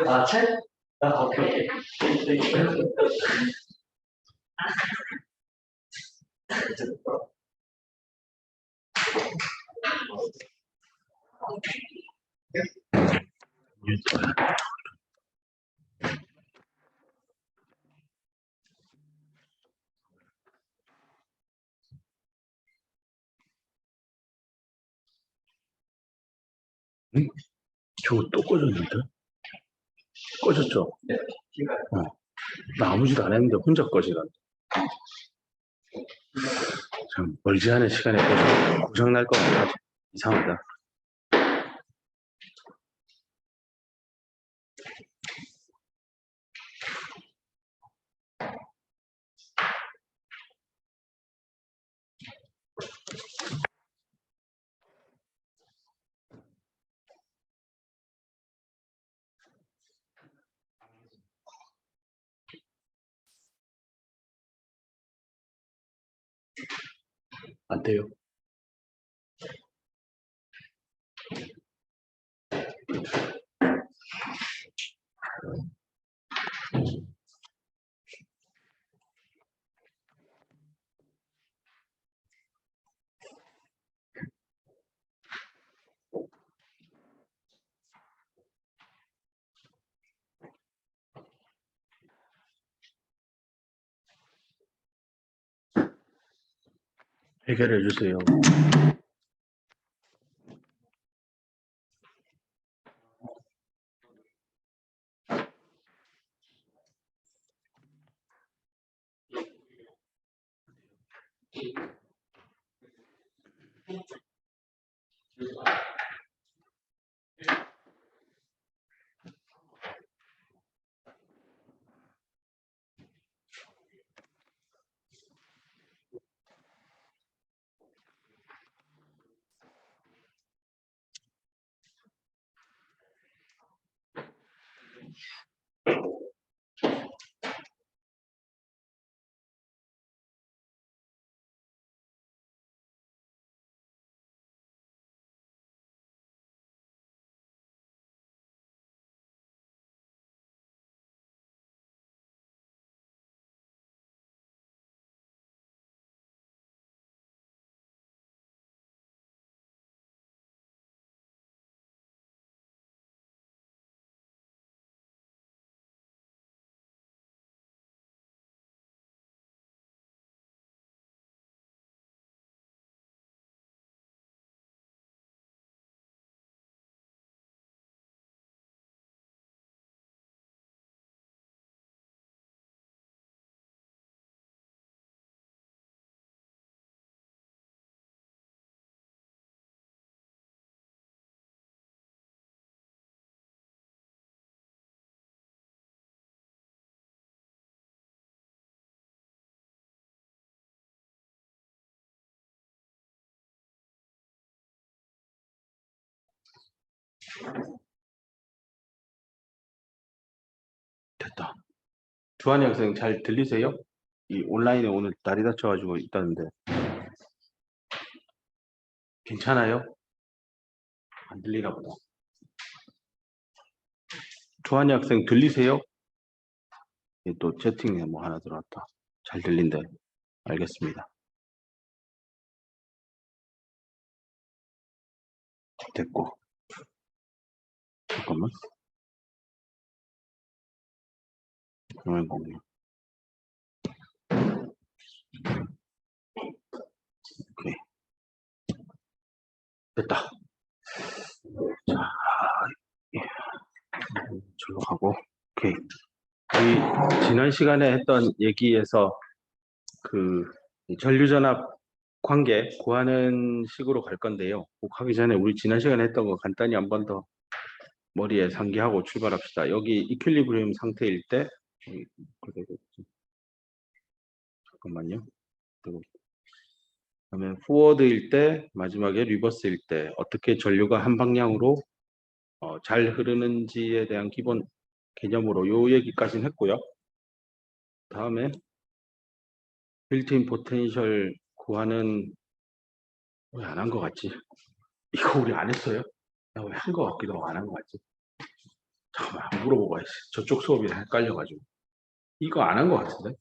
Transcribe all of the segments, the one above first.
아, 책? 아, 오케이. 응? 저거 또 꺼졌는데? 꺼졌죠? 나 아무 짓 안 했는데 혼자 꺼지던데. 참, 멀지 않은 시간에 고장 날 것 같아. 이상하다. 안 돼요. 해결해 주세요. 됐다. 주한이 학생 잘 들리세요? 이 온라인에 오늘 다리 다쳐가지고 있다는데 괜찮아요? 안 들리나 보다. 주한이 학생 들리세요? 또 채팅에 뭐 하나 들어왔다. 잘 들린대. 알겠습니다. 됐고. 잠깐만. 화면 공유. 오케이. 됐다. 자, 절로 가고. 오케이. 우리 지난 시간에 했던 얘기에서 그 전류전압 관계 구하는 식으로 갈 건데요. 꼭 하기 전에 우리 지난 시간에 했던 거 간단히 한 번 더 머리에 상기하고 출발합시다. 여기 이퀄리브리움 상태일 때 잠깐만요. 그다음에 포워드일 때 마지막에 리버스일 때 어떻게 전류가 한 방향으로 잘 흐르는지에 대한 기본 개념으로 요 얘기까지는 했고요. 다음에 빌트인 포텐셜 구하는 왜 안 한 것 같지? 이거 우리 안 했어요? 왜 한 것 같기도 하고 안 한 것 같지? 잠깐만 물어보고 가야지. 저쪽 수업이랑 헷갈려가지고 이거 안 한 것 같은데?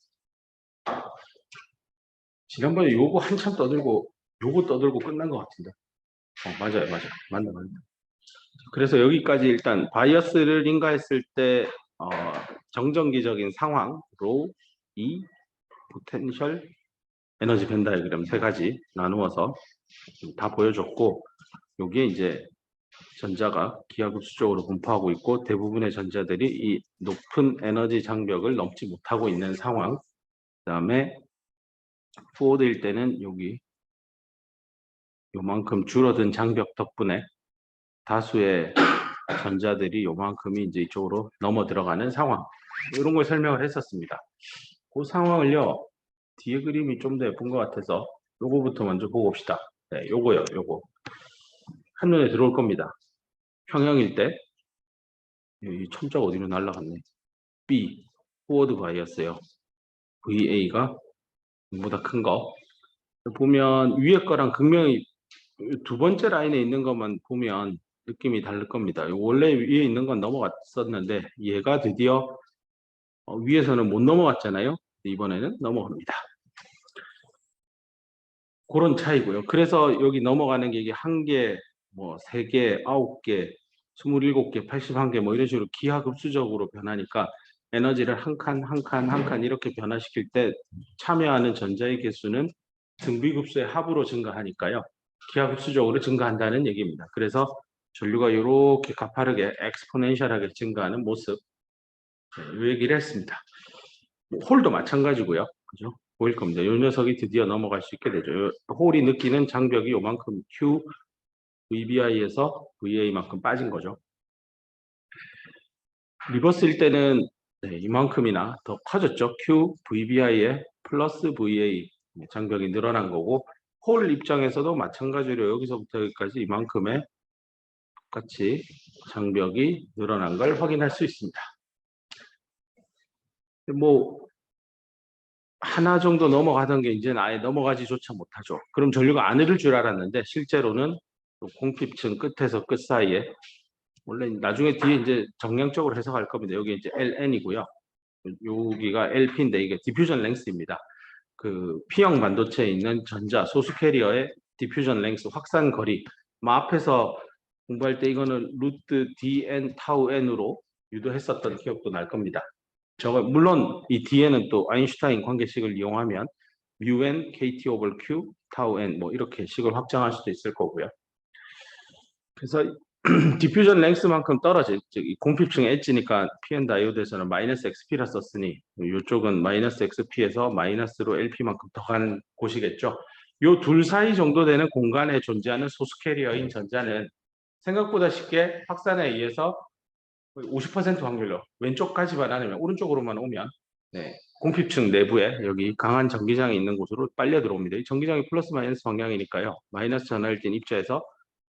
지난번에 요거 한참 떠들고 요거 떠들고 끝난 것 같은데. 맞아요. 맞나. 그래서 여기까지 일단 바이어스를 인가했을 때 정전기적인 상황, 로우, E, 포텐셜, 에너지 밴 다이어그램 세 가지 나누어서 다 보여줬고 여기에 이제 전자가 기하급수적으로 분포하고 있고 대부분의 전자들이 이 높은 에너지 장벽을 넘지 못하고 있는 상황. 그 다음에 포워드일 때는 여기 요만큼 줄어든 장벽 덕분에 다수의 전자들이 요만큼이 이제 이쪽으로 넘어 들어가는 상황. 이런 걸 설명을 했었습니다. 그 상황을요, 뒤에 그림이 좀 더 예쁜 것 같아서 요거부터 먼저 보고 봅시다. 네, 요거요, 요거. 한눈에 들어올 겁니다. 평형일 때, 이 첨자가 어디로 날라갔네. B, 포워드 바이어스요. VA가 보다 큰 거. 보면 위에 거랑 극명히 두 번째 라인에 있는 것만 보면 느낌이 다를 겁니다. 원래 위에 있는 건 넘어갔었는데 얘가 드디어 위에서는 못 넘어갔잖아요. 이번에는 넘어갑니다. 그런 차이고요. 그래서 여기 넘어가는 게 이게 1개, 뭐 3개, 9개, 27개, 81개 뭐 이런 식으로 기하급수적으로 변하니까 에너지를 한 칸 이렇게 변화시킬 때 참여하는 전자의 개수는 등비급수의 합으로 증가하니까요. 기하급수적으로 증가한다는 얘기입니다. 그래서 전류가 이렇게 가파르게 엑스포넨셜하게 증가하는 모습, 이 얘기를 했습니다. 홀도 마찬가지고요. 그죠? 보일 겁니다. 이 녀석이 드디어 넘어갈 수 있게 되죠. 홀이 느끼는 장벽이 요만큼 Q VBI에서 VA만큼 빠진 거죠. 리버스일 때는 이만큼이나 더 커졌죠. Q VBI에 플러스 VA 장벽이 늘어난 거고 홀 입장에서도 마찬가지로 여기서부터 여기까지 이만큼의 똑같이 장벽이 늘어난 걸 확인할 수 있습니다. 뭐 하나 정도 넘어가던 게 이제는 아예 넘어가지조차 못하죠. 그럼 전류가 안 흐를 줄 알았는데 실제로는 공핍층 끝에서 끝 사이에 원래 나중에 뒤에 이제 정량적으로 해석할 겁니다. 여기 이제 LN이고요. 여기가 LP인데 이게 디퓨전 랭스입니다. 그 P형 반도체에 있는 전자 소수 캐리어의 디퓨전 랭스 확산 거리. 앞에서 공부할 때 이거는 루트 DN 타우 N으로 유도했었던 기억도 날 겁니다. 저거 물론 이 뒤에는 또 아인슈타인 관계식을 이용하면 μn kt over q 타우 n 뭐 이렇게 식을 확장할 수도 있을 거고요. 그래서 디퓨전 랭스만큼 떨어질 즉 공핍층 엣지니까 PN 다이오드에서는 마이너스 XP라 썼으니 이쪽은 마이너스 XP에서 마이너스로 LP만큼 더 가는 곳이겠죠. 요 둘 사이 정도 되는 공간에 존재하는 소수 캐리어인 전자는 생각보다 쉽게 확산에 의해서 50% 확률로 왼쪽까지만 아니면 오른쪽으로만 오면 공핍층 내부에 여기 강한 전기장이 있는 곳으로 빨려 들어옵니다. 이 전기장이 플러스 마이너스 방향이니까요. 마이너스 전하일 땐 입자에서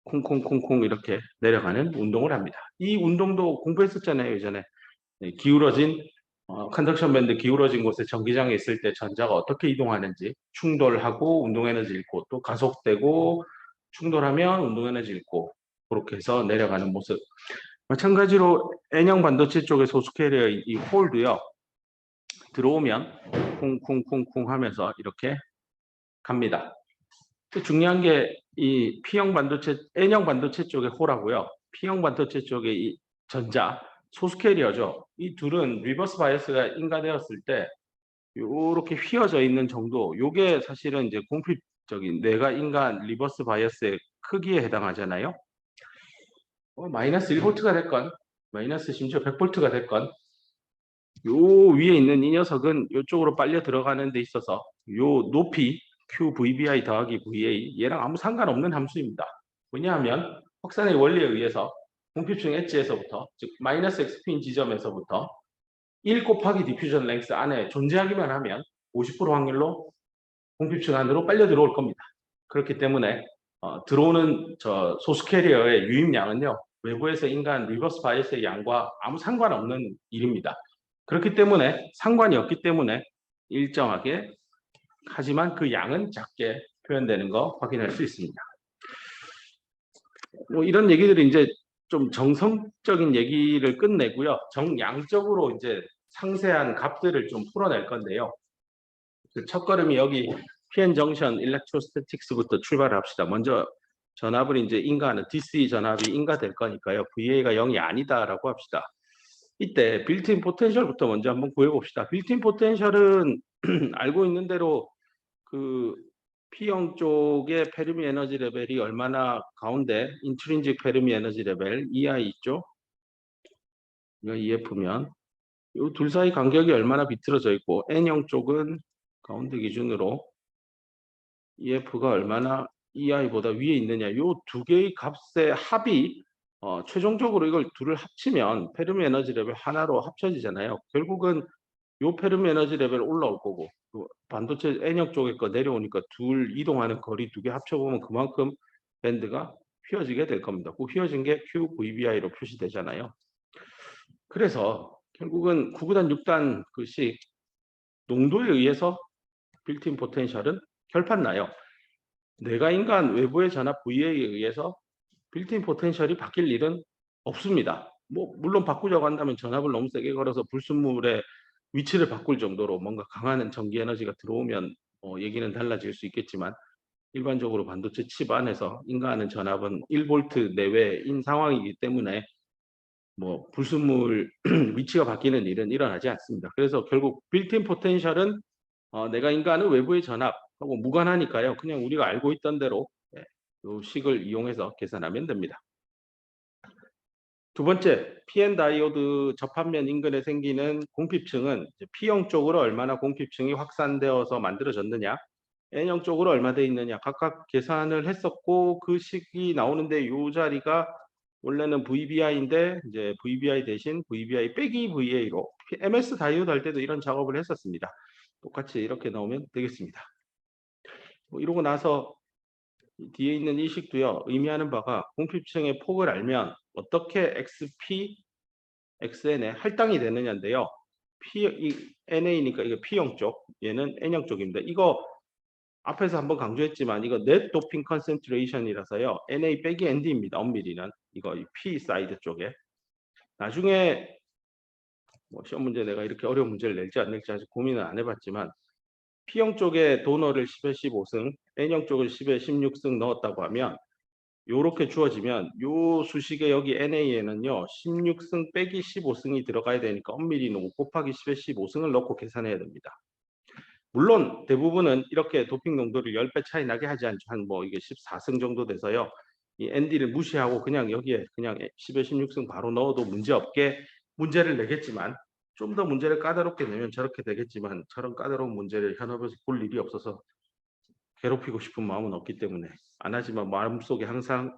콩콩콩콩 이렇게 내려가는 운동을 합니다. 이 운동도 공부했었잖아요, 예전에. 기울어진 컨덕션 밴드 기울어진 곳에 전기장에 있을 때 전자가 어떻게 이동하는지, 충돌하고 운동 에너지 잃고 또 가속되고 충돌하면 운동 에너지 잃고, 그렇게 해서 내려가는 모습. 마찬가지로 N형 반도체 쪽의 소수 캐리어의 이 홀도요, 들어오면 쿵쿵쿵쿵 하면서 이렇게 갑니다. 중요한 게 이 P형 반도체, N형 반도체 쪽의 홀하고요, P형 반도체 쪽의 이 전자, 소수 캐리어죠. 이 둘은 리버스 바이어스가 인가되었을 때 이렇게 휘어져 있는 정도, 요게 사실은 이제 공필적인 내가 인가한 리버스 바이어스의 크기에 해당하잖아요. 마이너스 1볼트가 됐건 마이너스 심지어 100볼트가 됐건 요 위에 있는 이 녀석은 이쪽으로 빨려 들어가는 데 있어서 요 높이 QVBI 더하기 VA, 얘랑 아무 상관없는 함수입니다. 왜냐하면 확산의 원리에 의해서 공필층 엣지에서부터, 즉 마이너스 XP인 지점에서부터 1 곱하기 디퓨전 랭스 안에 존재하기만 하면 50% 확률로 공필층 안으로 빨려 들어올 겁니다. 그렇기 때문에 들어오는 저 소수 캐리어의 유입량은요, 외부에서 인간 리버스 바이어스의 양과 아무 상관없는 일입니다. 그렇기 때문에 상관이 없기 때문에 일정하게, 하지만 그 양은 작게 표현되는 거 확인할 수 있습니다. 뭐 이런 얘기들이 이제 좀 정성적인 얘기를 끝내고요, 정양적으로 이제 상세한 값들을 좀 풀어낼 건데요. 첫 걸음이 여기 PN 정션 일렉트로스태틱스부터 출발합시다. 먼저 전압을 이제 인가하는 DC 전압이 인가될 거니까요, VA가 0이 아니다라고 합시다. 이때 빌트인 포텐셜부터 먼저 한번 구해봅시다. 빌트인 포텐셜은 알고 있는 대로 그 P형 쪽의 페르미 에너지 레벨이 얼마나, 가운데 인트린직 페르미 에너지 레벨 EI 있죠? 이거 EF면 이 둘 사이 간격이 얼마나 비틀어져 있고, N형 쪽은 가운데 기준으로 EF가 얼마나 EI보다 위에 있느냐, 이 두 개의 값의 합이 최종적으로 이걸 둘을 합치면 페르미 에너지 레벨 하나로 합쳐지잖아요. 결국은 요 페르미 에너지 레벨 올라올 거고, 반도체 N형 쪽에 거 내려오니까 둘 이동하는 거리 두 개 합쳐보면 그만큼 밴드가 휘어지게 될 겁니다. 그 휘어진 게 QVBI로 표시되잖아요. 그래서 결국은 9구단 6단 그씩 농도에 의해서 빌트인 포텐셜은 결판 나요. 내가 인간 외부의 전압 VA에 의해서 빌트인 포텐셜이 바뀔 일은 없습니다. 뭐 물론 바꾸자고 한다면 전압을 너무 세게 걸어서 불순물의 위치를 바꿀 정도로 뭔가 강한 전기 에너지가 들어오면 얘기는 달라질 수 있겠지만, 일반적으로 반도체 칩 안에서 인가하는 전압은 1볼트 내외인 상황이기 때문에 뭐 불순물 위치가 바뀌는 일은 일어나지 않습니다. 그래서 결국 빌트인 포텐셜은 내가 인가하는 외부의 전압하고 무관하니까요, 그냥 우리가 알고 있던 대로 이 식을 이용해서 계산하면 됩니다. 두 번째, PN 다이오드 접합면 인근에 생기는 공핍층은 P형 쪽으로 얼마나 공핍층이 확산되어서 만들어졌느냐, N형 쪽으로 얼마 돼 있느냐 각각 계산을 했었고, 그 식이 나오는데 이 자리가 원래는 VBI인데 이제 VBI 대신 VBI 빼기 VA로 MS 다이오드 할 때도 이런 작업을 했었습니다. 똑같이 이렇게 나오면 되겠습니다. 뭐 이러고 나서 뒤에 있는 이 식도요, 의미하는 바가 공핍층의 폭을 알면 어떻게 XP, XN에 할당이 되느냐인데요. NA니까 이거 P형 쪽, 얘는 N형 쪽입니다. 이거 앞에서 한번 강조했지만 이거 net doping concentration이라서요, NA 빼기 ND입니다. 엄밀히는 이거 P 사이드 쪽에. 나중에 뭐 시험 문제 내가 이렇게 어려운 문제를 낼지 안 낼지 아직 고민을 안 해봤지만, P형 쪽에 도너를 10에 15승, N형 쪽을 10에 16승 넣었다고 하면 요렇게 주어지면 요 수식에 여기 NA에는요 16승 빼기 15승이 들어가야 되니까 엄밀히는 5 곱하기 10에 15승을 넣고 계산해야 됩니다. 물론 대부분은 이렇게 도핑 농도를 10배 차이 나게 하지 않죠. 한 뭐 이게 14승 정도 돼서요, 이 ND를 무시하고 그냥 여기에 그냥 10에 16승 바로 넣어도 문제없게 문제를 내겠지만, 좀 더 문제를 까다롭게 내면 저렇게 되겠지만, 저런 까다로운 문제를 현업에서 볼 일이 없어서 괴롭히고 싶은 마음은 없기 때문에 안 하지만, 마음속에 항상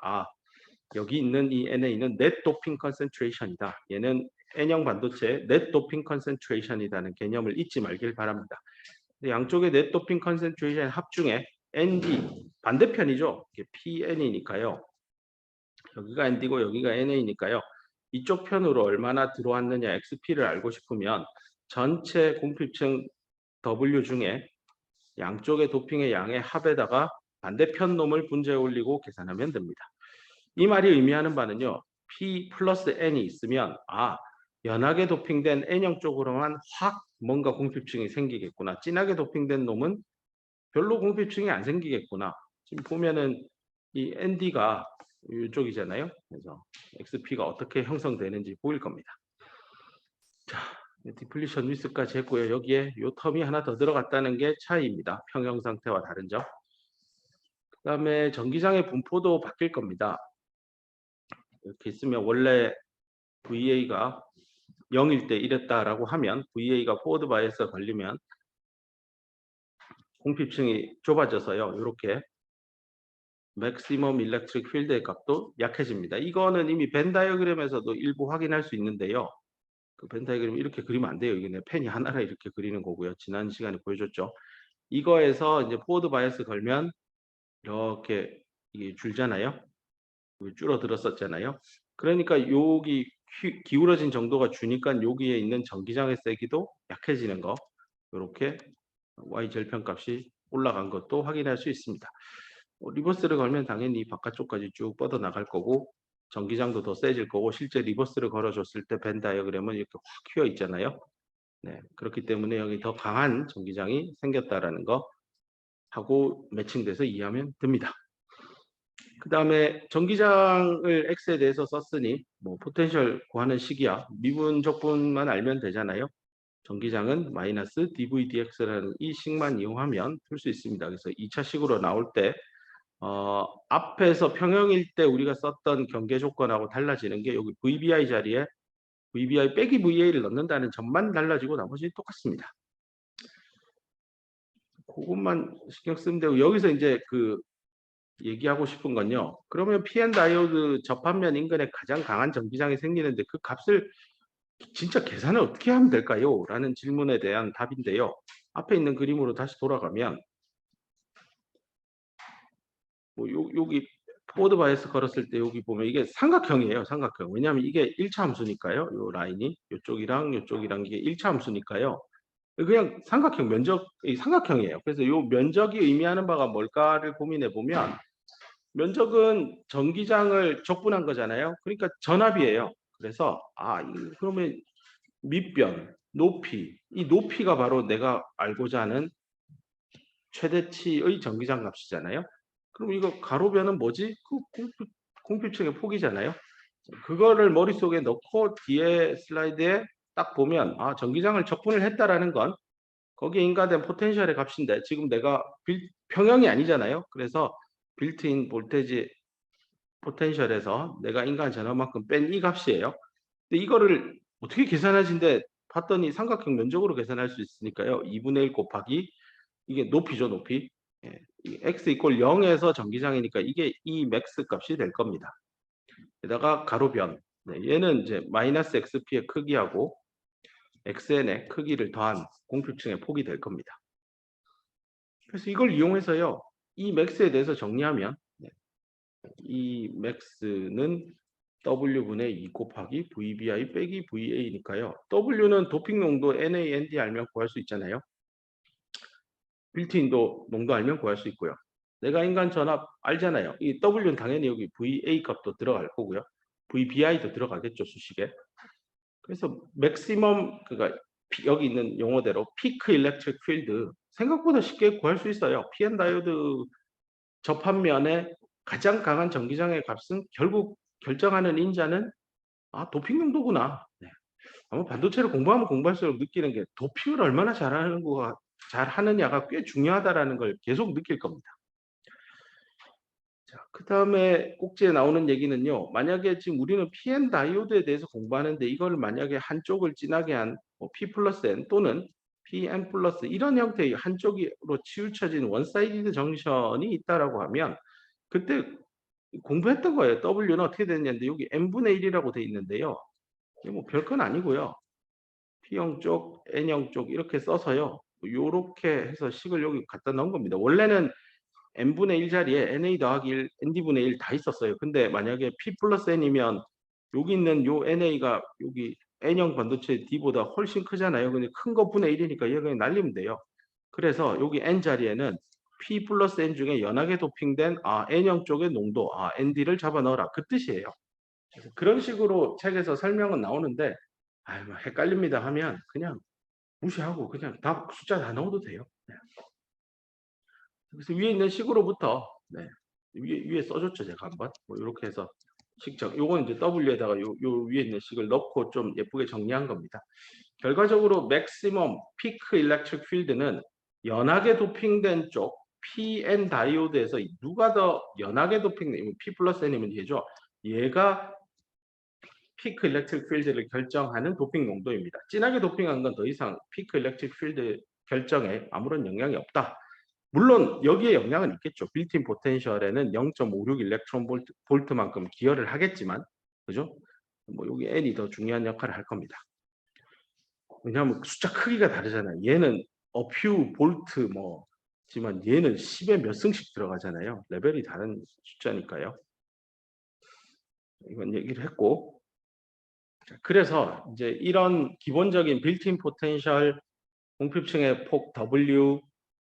여기 있는 이 NA는 net doping concentration이다, 얘는 N형 반도체 net doping concentration이라는 개념을 잊지 말길 바랍니다. 양쪽의 net doping concentration 합중에 ND 반대편이죠. PN이니까요. 여기가 ND고 여기가 NA니까요. 이쪽 편으로 얼마나 들어왔느냐 XP를 알고 싶으면 전체 공핍층 W 중에 양쪽의 도핑의 양의 합에다가 반대편 놈을 분자해 올리고 계산하면 됩니다. 이 말이 의미하는 바는요. P 플러스 N이 있으면 연하게 도핑된 N형 쪽으로만 확 뭔가 공핍층이 생기겠구나. 진하게 도핑된 놈은 별로 공핍층이 안 생기겠구나. 지금 보면은 이 ND가 이쪽이잖아요. 그래서 XP가 어떻게 형성되는지 보일 겁니다. 자, 디플리션 위스까지 했고요. 여기에 요 텀이 하나 더 들어갔다는 게 차이입니다. 평형 상태와 다른 점. 그 다음에 전기장의 분포도 바뀔 겁니다. 이렇게 있으면 원래 VA가 0일 때 이랬다라고 하면 VA가 포워드 바이어스가 걸리면 공핍층이 좁아져서요. 이렇게 맥시멈 일렉트릭 필드의 값도 약해집니다. 이거는 이미 벤 다이어그램에서도 일부 확인할 수 있는데요. 그 벤 다이어그램 이렇게 그리면 안 돼요. 이게 내 펜이 하나라 이렇게 그리는 거고요. 지난 시간에 보여줬죠. 이거에서 이제 포워드 바이어스 걸면 이렇게 이게 줄잖아요. 줄어들었었잖아요. 그러니까 여기 기울어진 정도가 주니까 여기에 있는 전기장의 세기도 약해지는 거. 이렇게 Y 절편값이 올라간 것도 확인할 수 있습니다. 리버스를 걸면 당연히 바깥쪽까지 쭉 뻗어 나갈 거고 전기장도 더 세질 거고 실제 리버스를 걸어줬을 때 벤 다이어그램은 이렇게 확 휘어 있잖아요. 네, 그렇기 때문에 여기 더 강한 전기장이 생겼다라는 거 하고 매칭돼서 이해하면 됩니다. 그 다음에 전기장을 X에 대해서 썼으니 뭐 포텐셜 구하는 식이야 미분 적분만 알면 되잖아요. 전기장은 마이너스 dVdx라는 이 식만 이용하면 풀 수 있습니다. 그래서 2차 식으로 나올 때 앞에서 평형일 때 우리가 썼던 경계 조건하고 달라지는 게 여기 VBI 자리에 VBI 빼기 VA를 넣는다는 점만 달라지고 나머지는 똑같습니다. 그것만 신경 쓰면 되고 여기서 이제 그 얘기하고 싶은 건요. 그러면 PN 다이오드 접합면 인근에 가장 강한 전기장이 생기는데 그 값을 진짜 계산을 어떻게 하면 될까요? 라는 질문에 대한 답인데요. 앞에 있는 그림으로 다시 돌아가면 뭐 여기 포워드 바이어스 걸었을 때 여기 보면 이게 삼각형이에요. 삼각형. 왜냐하면 이게 1차 함수니까요. 요 라인이 이쪽이랑 이쪽이랑 이게 1차 함수니까요. 그냥 삼각형 면적이 삼각형이에요. 그래서 요 면적이 의미하는 바가 뭘까를 고민해 보면 면적은 전기장을 적분한 거잖아요. 그러니까 전압이에요. 그래서 그러면 밑변, 높이, 이 높이가 바로 내가 알고자 하는 최대치의 전기장 값이잖아요. 그럼 이거 가로변은 뭐지? 그 공필층의 폭이잖아요. 그거를 머릿속에 넣고 뒤에 슬라이드에 딱 보면 전기장을 적분을 했다라는 건 거기에 인가된 포텐셜의 값인데 지금 내가 평형이 아니잖아요. 그래서 빌트인 볼테지 포텐셜에서 내가 인간 전압만큼 뺀 이 값이에요. 근데 이거를 어떻게 계산하신데 봤더니 삼각형 면적으로 계산할 수 있으니까요. 2분의 1 곱하기 이게 높이죠, 높이. 예, x 이퀄 0에서 전기장이니까 이게 이 맥스 값이 될 겁니다. 게다가 가로변. 네, 얘는 이제 마이너스 xp의 크기하고 xn의 크기를 더한 공필층의 폭이 될 겁니다. 그래서 이걸 이용해서요. 이 맥스에 대해서 정리하면 이 맥스는 W분의 2 곱하기 VBI 빼기 VA니까요. W는 도핑 농도 NA, ND 알면 구할 수 있잖아요. 빌트인도 농도 알면 구할 수 있고요. 내가 인간 전압 알잖아요. 이 W는 당연히 여기 VA 값도 들어갈 거고요. VBI도 들어가겠죠, 수식에. 그래서 맥시멈, 그러니까 여기 있는 용어대로 피크 일렉트릭 필드 생각보다 쉽게 구할 수 있어요. PN 다이오드 접합면에 가장 강한 전기장의 값은 결국 결정하는 인자는 도핑 농도구나. 네. 아마 반도체를 공부하면 공부할수록 느끼는 게 도핑을 얼마나 잘하느냐가 꽤 중요하다라는 걸 계속 느낄 겁니다. 자, 그 다음에 꼭지에 나오는 얘기는요. 만약에 지금 우리는 PN 다이오드에 대해서 공부하는데 이걸 만약에 한쪽을 진하게 한 P 플러스 N 또는 PN 플러스 이런 형태의 한쪽으로 치우쳐진 원사이디드 정션이 있다라고 하면 그때 공부했던 거예요. W는 어떻게 되느냐인데 여기 n분의 1이라고 돼 있는데요. 이게 뭐 별건 아니고요. P형 쪽, N형 쪽 이렇게 써서요. 요렇게 해서 식을 여기 갖다 넣은 겁니다. 원래는 n분의 1 자리에 na 더하기 1, nd분의 1 다 있었어요. 근데 만약에 p 플러스 n이면 여기 있는 요 na가 여기 n형 반도체 d보다 훨씬 크잖아요. 근데 큰 거 분의 1이니까 얘가 그냥 날리면 돼요. 그래서 여기 n 자리에는 p 플러스 n 중에 연하게 도핑된 n형 쪽의 농도 nd를 잡아 넣어라 그 뜻이에요. 그래서 그런 식으로 책에서 설명은 나오는데 뭐 헷갈립니다 하면 그냥 무시하고 그냥 다 숫자 다 넣어도 돼요. 네. 그래서 위에 있는 식으로부터 위에 써줬죠 제가 한번 뭐 이렇게 해서 식정 요건 이제 W에다가 요 위에 있는 식을 넣고 좀 예쁘게 정리한 겁니다. 결과적으로 맥시멈 피크 일렉트릭 필드는 연하게 도핑된 쪽 PN 다이오드에서 누가 더 연하게 도핑된 P 플러스 N이면 얘죠. 얘가 피크 일렉트릭 필드를 결정하는 도핑 농도입니다. 진하게 도핑한 건 더 이상 피크 일렉트릭 필드 결정에 아무런 영향이 없다. 물론 여기에 영향은 있겠죠. 빌트인 포텐셜에는 0.56 일렉트론 볼트만큼 기여를 하겠지만, 그죠? 뭐 여기 N이 더 중요한 역할을 할 겁니다. 왜냐하면 숫자 크기가 다르잖아요. 얘는 어퓨 볼트 뭐지만 얘는 10에 몇 승씩 들어가잖아요. 레벨이 다른 숫자니까요. 이건 얘기를 했고, 그래서 이제 이런 기본적인 빌트인 포텐셜 공핍층의 폭 W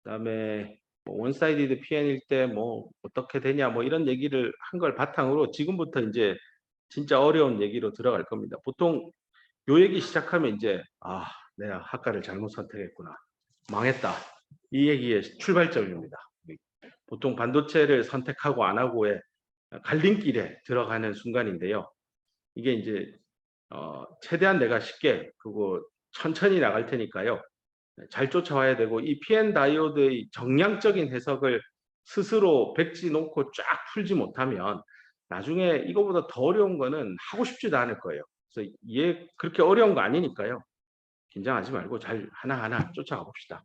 그다음에 뭐 원사이디드 PN일 때 뭐 어떻게 되냐 뭐 이런 얘기를 한 걸 바탕으로 지금부터 이제 진짜 어려운 얘기로 들어갈 겁니다. 보통 요 얘기 시작하면 이제 내가 학과를 잘못 선택했구나. 망했다. 이 얘기의 출발점입니다. 보통 반도체를 선택하고 안 하고의 갈림길에 들어가는 순간인데요. 이게 이제 최대한 내가 쉽게 그거 천천히 나갈 테니까요. 잘 쫓아와야 되고 이 PN 다이오드의 정량적인 해석을 스스로 백지 놓고 쫙 풀지 못하면 나중에 이거보다 더 어려운 거는 하고 싶지도 않을 거예요. 그래서 얘 그렇게 어려운 거 아니니까요. 긴장하지 말고 잘 하나하나 쫓아가 봅시다.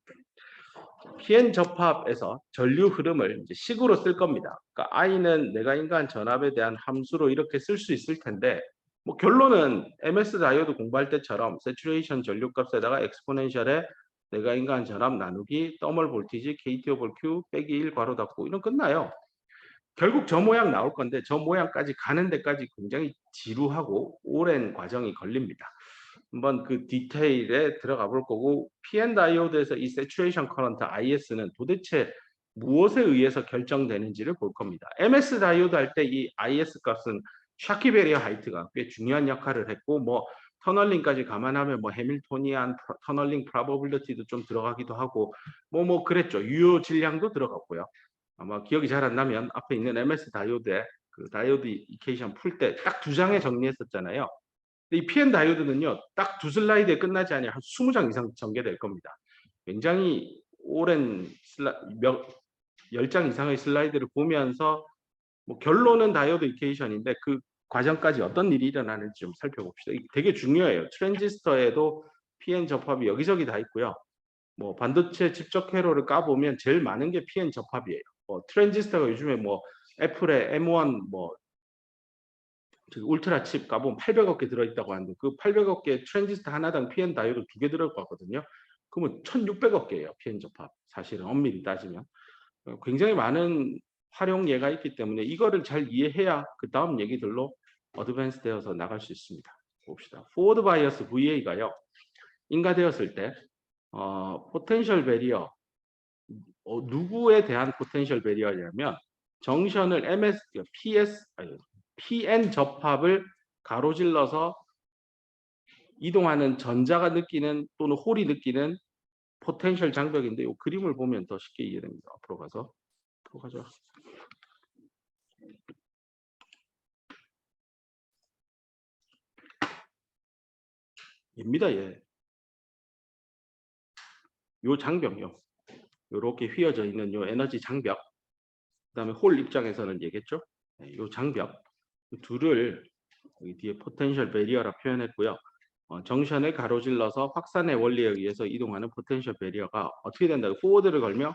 PN 접합에서 전류 흐름을 이제 식으로 쓸 겁니다. 그러니까 I는 내가 인간 전압에 대한 함수로 이렇게 쓸 수 있을 텐데 뭐 결론은 MS 다이오드 공부할 때처럼 세츄레이션 전류값에다가 엑스포넨셜에 내가 인간 전압 나누기 더멀 볼티지 KT 오버 Q 빼기 1 괄호 닫고 이런 끝나요. 결국 저 모양 나올 건데 저 모양까지 가는 데까지 굉장히 지루하고 오랜 과정이 걸립니다. 한번 그 디테일에 들어가 볼 거고 PN 다이오드에서 이 세츄레이션 커런트 IS는 도대체 무엇에 의해서 결정되는지를 볼 겁니다. MS 다이오드 할 때 이 IS 값은 샤키 베리어 하이트가 꽤 중요한 역할을 했고 뭐 터널링까지 감안하면 뭐 해밀토니안 터널링 프로버빌리티도 좀 들어가기도 하고 뭐 그랬죠. 유효 질량도 들어갔고요. 아마 기억이 잘 안 나면 앞에 있는 MS 다이오드의 그 다이오드 이케이션 풀 때 딱 2장에 정리했었잖아요. 이 PN 다이오드는요, 딱 2슬라이드에 끝나지 않아요. 한 20장 이상 전개될 겁니다. 굉장히 오랜 10장 이상의 슬라이드를 보면서 뭐 결론은 다이오드 이케이션인데 그 과정까지 어떤 일이 일어나는지 좀 살펴봅시다. 이게 되게 중요해요. 트랜지스터에도 PN 접합이 여기저기 다 있고요. 뭐 반도체 집적 회로를 까보면 제일 많은 게 PN 접합이에요. 트랜지스터가 요즘에 뭐 애플의 M1 뭐 울트라 칩 까보면 800억 개 들어있다고 하는데 그 800억 개 트랜지스터 하나당 PN 다이오드 2개 들어있거든요. 그러면 1600억 개예요. PN 접합. 사실은 엄밀히 따지면. 굉장히 많은 활용 예가 있기 때문에 이거를 잘 이해해야 그 다음 얘기들로 어드밴스 되어서 나갈 수 있습니다. 봅시다. 포워드 바이어스 VA가요. 인가되었을 때 포텐셜 베리어 누구에 대한 포텐셜 베리어냐면 정션을 PN 접합을 가로질러서 이동하는 전자가 느끼는 또는 홀이 느끼는 포텐셜 장벽인데 이 그림을 보면 더 쉽게 이해됩니다. 앞으로 가죠. 입니다. 얘. 요 장벽요. 요렇게 휘어져 있는 요 에너지 장벽. 그다음에 홀 입장에서는 얘겠죠. 요 장벽. 둘을 여기 뒤에 포텐셜 베리어라 표현했고요. 정션을 가로질러서 확산의 원리에 의해서 이동하는 포텐셜 베리어가 어떻게 된다? 포워드를 걸며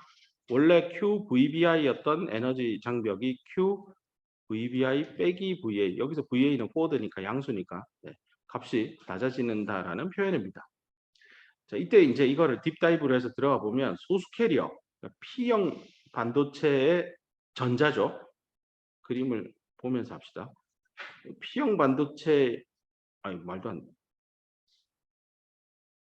원래 QVBI였던 에너지 장벽이 QVBI 빼기 VA 여기서 VA는 포워드니까 양수니까 값이 낮아지는다라는 표현입니다. 자, 이때 이제 이거를 딥다이브로 해서 들어가 보면 소수 캐리어, 그러니까 P형 반도체의 전자죠. 그림을 보면서 합시다. P형 반도체, 아니 말도 안 돼.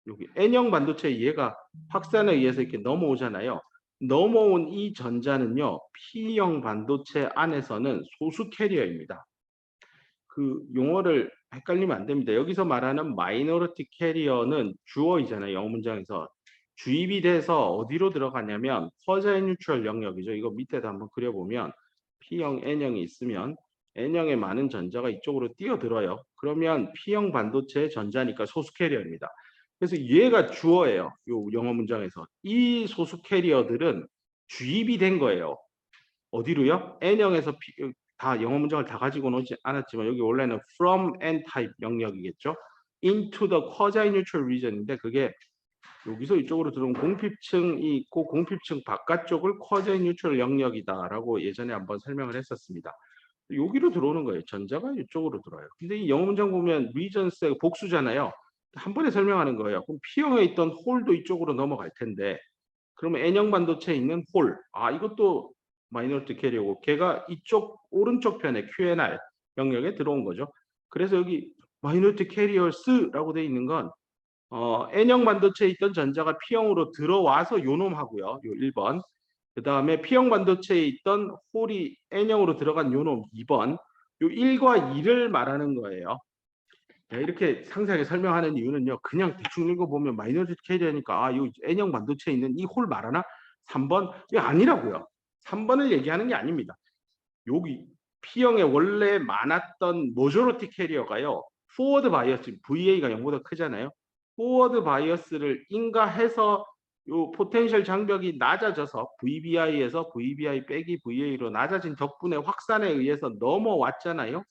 여기 N형 반도체 얘가 확산에 의해서 이렇게 넘어오잖아요. 넘어온 이 전자는요, P형 반도체 안에서는 소수 캐리어입니다. 그 용어를 헷갈리면 안 됩니다. 여기서 말하는 마이너리티 캐리어는 주어이잖아요. 영어 문장에서. 주입이 돼서 어디로 들어가냐면 쿼자이 뉴트럴 영역이죠. 이거 밑에도 한번 그려보면 P형, N형이 있으면 N형의 많은 전자가 이쪽으로 뛰어들어요. 그러면 P형 반도체의 전자니까 소수 캐리어입니다. 그래서 얘가 주어예요. 요 영어 문장에서. 이 소수 캐리어들은 주입이 된 거예요. 어디로요? N형에서 다 영어 문장을 다 가지고는 오지 않았지만 여기 원래는 from N type 영역이겠죠. into the quasi-neutral region인데 그게 여기서 이쪽으로 들어온 공핍층이 있고 공핍층 바깥쪽을 quasi-neutral 영역이다라고 예전에 한번 설명을 했었습니다. 여기로 들어오는 거예요. 전자가 이쪽으로 들어와요. 근데 이 영어 문장 보면 regions가 복수잖아요. 한 번에 설명하는 거예요. 그럼 P형에 있던 홀도 이쪽으로 넘어갈 텐데 그러면 N형 반도체에 있는 홀, 이것도 마이너리티 캐리어고 걔가 이쪽 오른쪽 편에 QNR 영역에 들어온 거죠. 그래서 여기 마이너리티 캐리어스라고 되어 있는 건 N형 반도체에 있던 전자가 P형으로 들어와서 요놈하고요. 요 1번. 그 다음에 P형 반도체에 있던 홀이 N형으로 들어간 요놈 2번. 요 1과 2를 말하는 거예요. 이렇게 상세하게 설명하는 이유는요. 그냥 대충 읽어보면 마이너리티 캐리어니까 이 N형 반도체에 있는 이 홀 말하나? 3번? 이거 아니라고요. 3번을 얘기하는 게 아닙니다. 여기 P형에 원래 많았던 모조리티 캐리어가요. 포워드 바이어스, VA가 0보다 크잖아요. 포워드 바이어스를 인가해서 요 포텐셜 장벽이 낮아져서 VBI에서 VBI 빼기 VA로 낮아진 덕분에 확산에 의해서 넘어왔잖아요.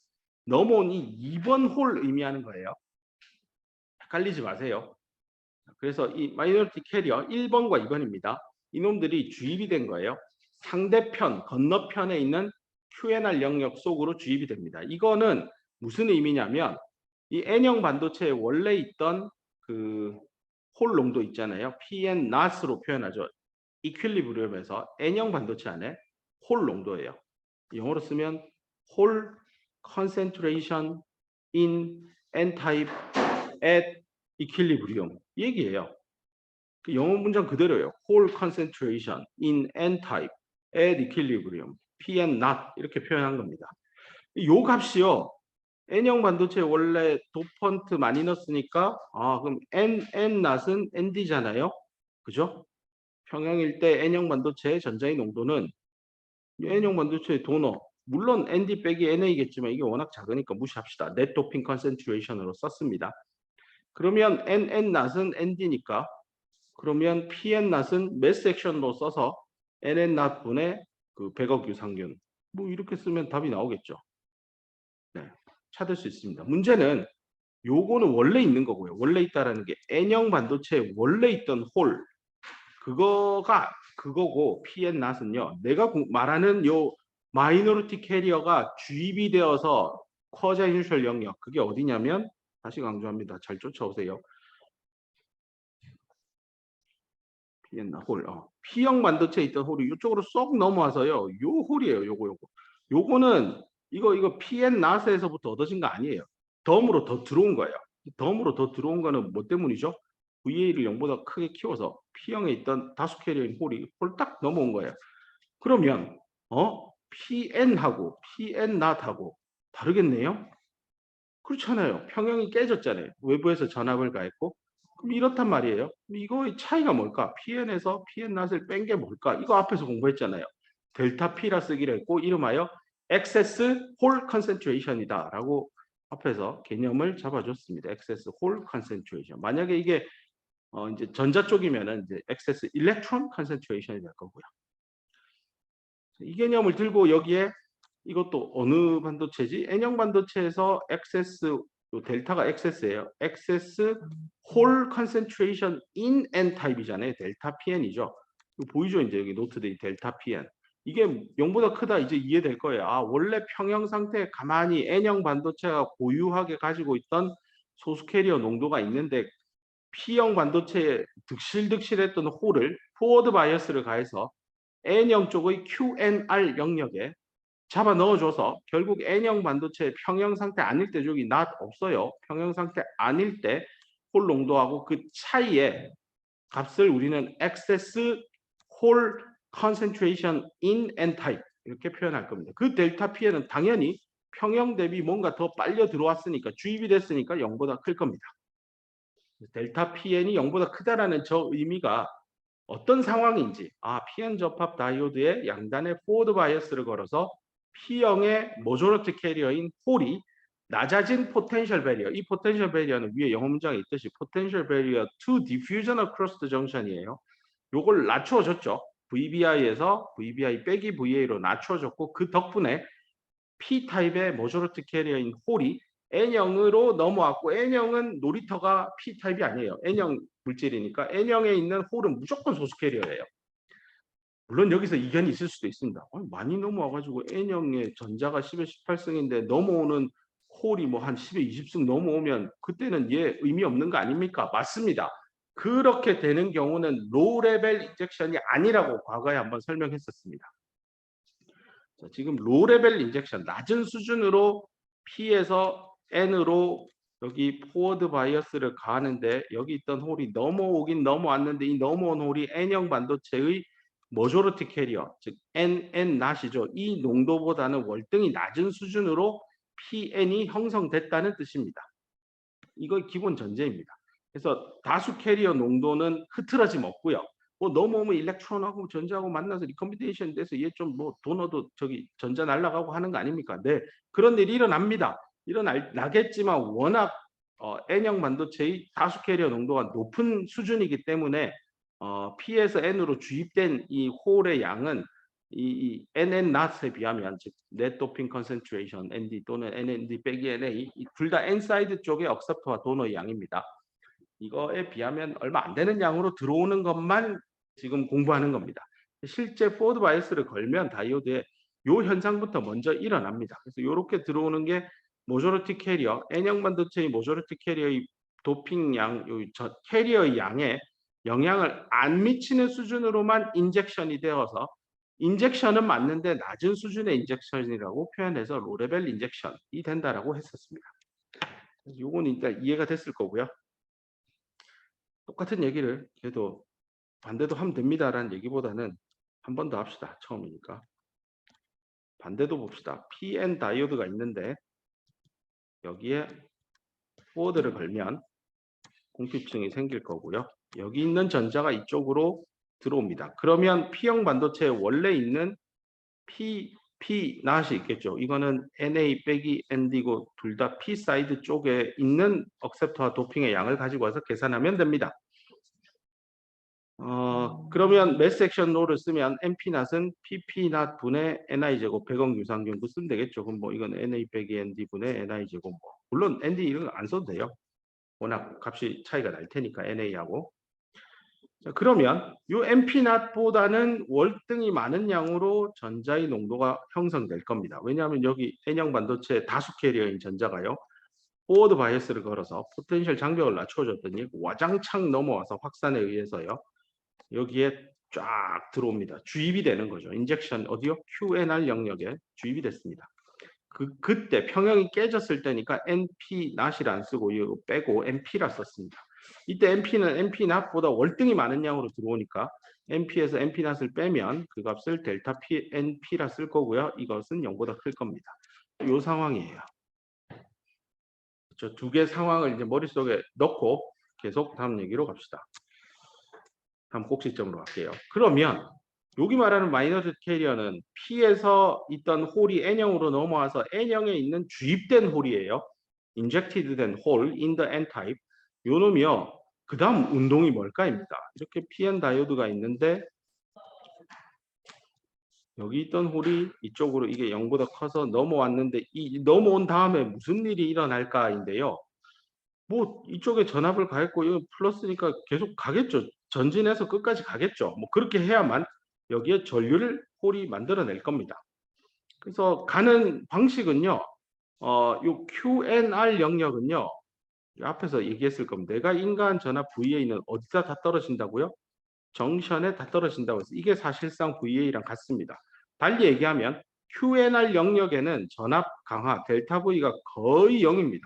넘어온 이 2번 홀 의미하는 거예요. 헷갈리지 마세요. 그래서 이 마이너리티 캐리어 1번과 2번입니다. 이놈들이 주입이 된 거예요. 상대편, 건너편에 있는 QNR 영역 속으로 주입이 됩니다. 이거는 무슨 의미냐면 이 N형 반도체에 원래 있던 그 홀 농도 있잖아요. Pn not으로 표현하죠. 이퀄리브리엄에서 N형 반도체 안에 홀 농도예요. 영어로 쓰면 홀 concentration in N-type at equilibrium 얘기예요. 그 영어 문장 그대로예요. 홀 concentration in N-type at equilibrium Pn not 이렇게 표현한 겁니다. 요 값이요. N형 반도체 원래 도펀트 많이 넣었으니까 그럼 N not은 ND잖아요. 그죠? 평형일 때 N형 반도체의 전자의 농도는 N형 반도체의 도너 물론 ND 빼기 NA겠지만 이게 워낙 작으니까 무시합시다. Net Doping Concentration으로 썼습니다. 그러면 NN not은 ND니까 그러면 PN not은 매스 섹션으로 써서 NN not 분의 그 100억 유상균 뭐 이렇게 쓰면 답이 나오겠죠. 네, 찾을 수 있습니다. 문제는 요거는 원래 있는 거고요. 원래 있다라는 게 N형 반도체에 원래 있던 홀 그거가 그거고 PN not은요. 내가 말하는 요 마이너리티 캐리어가 주입이 되어서 쿼자이 뉴트럴 영역 그게 어디냐면 다시 강조합니다. 잘 쫓아오세요. Pn 홀. P형 반도체에 있던 홀이 이쪽으로 쏙 넘어와서요. 요 홀이에요. 요거. 요거는 이거 PN not에서부터 얻어진 거 아니에요. 덤으로 더 들어온 거예요. 덤으로 더 들어온 거는 뭐 때문이죠? VA를 0보다 크게 키워서 P형에 있던 다수 캐리어인 홀이 홀딱 넘어온 거예요. 그러면 PN하고 PN not하고 다르겠네요? 그렇잖아요. 평형이 깨졌잖아요. 외부에서 전압을 가했고 그럼 이렇단 말이에요. 이거의 차이가 뭘까? PN에서 PN not을 뺀 게 뭘까? 이거 앞에서 공부했잖아요. 델타 P라 쓰기로 했고 이름하여 excess hole concentration이다 라고 앞에서 개념을 잡아줬습니다. excess hole concentration. 만약에 이게 이제 전자 쪽이면은 이제 excess electron concentration이 될 거고요. 이 개념을 들고 여기에 이것도 어느 반도체지? N형 반도체에서 excess 델타가 excess예요. excess hole concentration in N 타입이잖아요. 델타 PN이죠. 보이죠? 이제 여기 노트들이 델타 PN. 이게 0보다 크다 이제 이해될 거예요. 원래 평형 상태에 가만히 N형 반도체가 고유하게 가지고 있던 소수 캐리어 농도가 있는데 P형 반도체에 득실득실했던 홀을 포워드 바이어스를 가해서 N형 쪽의 QNR 영역에 잡아 넣어줘서 결국 N형 반도체의 평형 상태 아닐 때 저기 not 없어요. 평형 상태 아닐 때 홀 농도하고 그 차이의 값을 우리는 excess 홀 concentration in N-type 이렇게 표현할 겁니다. 그 델타 P에는 당연히 평형 대비 뭔가 더 빨려 들어왔으니까 주입이 됐으니까 0보다 클 겁니다. 델타 PN이 0보다 크다라는 저 의미가 어떤 상황인지 PN 접합 다이오드의 양단에 포워드 바이어스를 걸어서 P형의 모조리티 캐리어인 홀이 낮아진 포텐셜 배리어, 이 포텐셜 배리어는 위에 영어 문장에 있듯이 포텐셜 배리어 to diffusion across the junction이에요. 요걸 낮추어줬죠. VBI에서 VBI 빼기 VA로 낮추어줬고 그 덕분에 P타입의 모조리티 캐리어인 홀이 N형으로 넘어왔고 N형은 놀이터가 P타입이 아니에요. N형 물질이니까 N형에 있는 홀은 무조건 소수 캐리어예요. 물론 여기서 이견이 있을 수도 있습니다. 많이 넘어와가지고 N형의 전자가 10에 18승인데 넘어오는 홀이 뭐 한 10에 20승 넘어오면 그때는 얘 의미 없는 거 아닙니까? 맞습니다. 그렇게 되는 경우는 로우 레벨 인젝션이 아니라고 과거에 한번 설명했었습니다. 자, 지금 로우 레벨 인젝션, 낮은 수준으로 P에서 N으로 여기 포워드 바이어스를 가하는데 여기 있던 홀이 넘어오긴 넘어왔는데 이 넘어온 홀이 N형 반도체의 모조리티 캐리어, 즉 N-낫이죠. 이 농도보다는 월등히 낮은 수준으로 PN이 형성됐다는 뜻입니다. 이거 기본 전제입니다. 그래서 다수 캐리어 농도는 흐트러짐 없고요. 뭐 넘어오면 일렉트론하고 전자하고 만나서 리컴비네이션 돼서 얘 좀 뭐 도너도 저기 전자 날아가고 하는 거 아닙니까? 네, 그런 일이 일어납니다. 일어나겠지만 워낙 N형 반도체의 다수 캐리어 농도가 높은 수준이기 때문에 P에서 N으로 주입된 이 홀의 양은 이 NN-낫에 비하면 즉 net doping concentration ND 또는 NND 빼기 NA 둘 다 N 사이드 쪽의 억셉터와 도너의 양입니다. 이거에 비하면 얼마 안 되는 양으로 들어오는 것만 지금 공부하는 겁니다. 실제 포워드 바이어스를 걸면 다이오드에 요 현상부터 먼저 일어납니다. 그래서 이렇게 들어오는 게 모조리티 캐리어, N형 반도체의 모조리티 캐리어의 도핑 양, 캐리어의 양에 영향을 안 미치는 수준으로만 인젝션이 되어서 인젝션은 맞는데 낮은 수준의 인젝션이라고 표현해서 로레벨 인젝션이 된다라고 했었습니다. 요건 일단 이해가 됐을 거고요. 똑같은 얘기를 그래도 반대도 하면 됩니다라는 얘기보다는 한 번 더 합시다. 처음이니까. 반대도 봅시다. PN 다이오드가 있는데 여기에 포워드를 걸면 공핍층이 생길 거고요. 여기 있는 전자가 이쪽으로 들어옵니다. 그러면 P형 반도체에 원래 있는 P-낫이 있겠죠. 이거는 NA 빼기 ND고 둘 다 P 사이드 쪽에 있는 억셉터와 도핑의 양을 가지고 와서 계산하면 됩니다. 그러면 매스 액션 롤을 쓰면 NP-낫은 PP-낫 분의 NI 제곱 100억 유상균구 쓰면 되겠죠. 그럼 뭐 이건 NA 빼기 ND 분의 NI 제곱 뭐 물론 ND 이런 거 안 써도 돼요. 워낙 값이 차이가 날 테니까 NA하고. 자, 그러면 이 NP-낫보다는 월등히 많은 양으로 전자의 농도가 형성될 겁니다. 왜냐하면 여기 N형 반도체 다수 캐리어인 전자가요. 포워드 바이어스를 걸어서 포텐셜 장벽을 낮춰줬더니 와장창 넘어와서 확산에 의해서요. 여기에 쫙 들어옵니다. 주입이 되는 거죠. 인젝션 어디요? QNR 영역에 주입이 됐습니다. 그때 평형이 깨졌을 때니까 NP-낫이라 안 쓰고 이거 빼고 NP라 썼습니다. 이때 NP는 NP-낫보다 월등히 많은 양으로 들어오니까 NP에서 NP-낫을 빼면 그 값을 델타 P, NP라 쓸 거고요. 이것은 0보다 클 겁니다. 이 상황이에요. 저 두 개 상황을 이제 머릿속에 넣고 계속 다음 얘기로 갑시다. 다음 꼭지점으로 갈게요. 그러면 여기 말하는 마이너스 캐리어는 P에서 있던 홀이 N형으로 넘어와서 N형에 있는 주입된 홀이에요. injected 된 홀 in the N-type. 요 놈이요. 그 다음 운동이 뭘까입니다. 이렇게 PN 다이오드가 있는데 여기 있던 홀이 이쪽으로 이게 0보다 커서 넘어왔는데 이 넘어온 다음에 무슨 일이 일어날까인데요. 뭐 이쪽에 전압을 가했고 이거 플러스니까 계속 가겠죠. 전진해서 끝까지 가겠죠. 뭐 그렇게 해야만 여기에 전류를 홀이 만들어낼 겁니다. 그래서 가는 방식은요. 요 QNR 영역은요. 앞에서 얘기했을 겁니다. 내가 인간 전압 V에 있는 어디다 다 떨어진다고요? 정션에 다 떨어진다고 해서 이게 사실상 VA랑 같습니다. 달리 얘기하면 QNR 영역에는 전압 강화 델타 V가 거의 0입니다.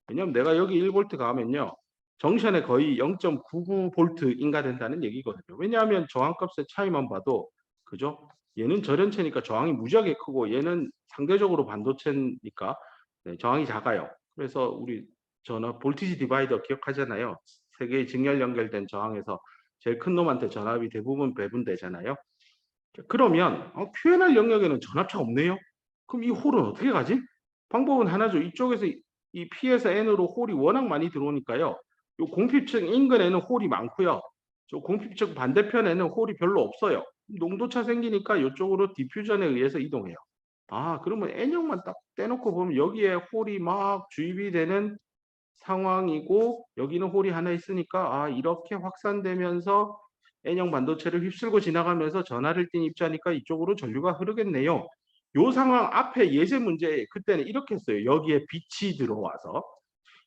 왜냐하면 내가 여기 1V 가면요. 정션에 거의 0.99V 인가된다는 얘기거든요. 왜냐하면 저항값의 차이만 봐도 그죠? 얘는 절연체니까 저항이 무지하게 크고 얘는 상대적으로 반도체니까 네, 저항이 작아요. 그래서 우리 전압 볼티지 디바이더 기억하잖아요. 세 개의 직렬 연결된 저항에서 제일 큰 놈한테 전압이 대부분 배분되잖아요. 그러면 QNR 영역에는 전압차 없네요. 그럼 이 홀은 어떻게 가지? 방법은 하나죠. 이쪽에서 이 P에서 N으로 홀이 워낙 많이 들어오니까요. 요 공핍층 인근에는 홀이 많고요. 저 공핍층 반대편에는 홀이 별로 없어요. 농도차 생기니까 이쪽으로 디퓨전에 의해서 이동해요. 아, 그러면 N형만 딱 떼놓고 보면 여기에 홀이 막 주입이 되는 상황이고 여기는 홀이 하나 있으니까 아, 이렇게 확산되면서 N형 반도체를 휩쓸고 지나가면서 전하를 띤 입자니까 이쪽으로 전류가 흐르겠네요. 요 상황 앞에 예제 문제 그때는 이렇게 했어요. 여기에 빛이 들어와서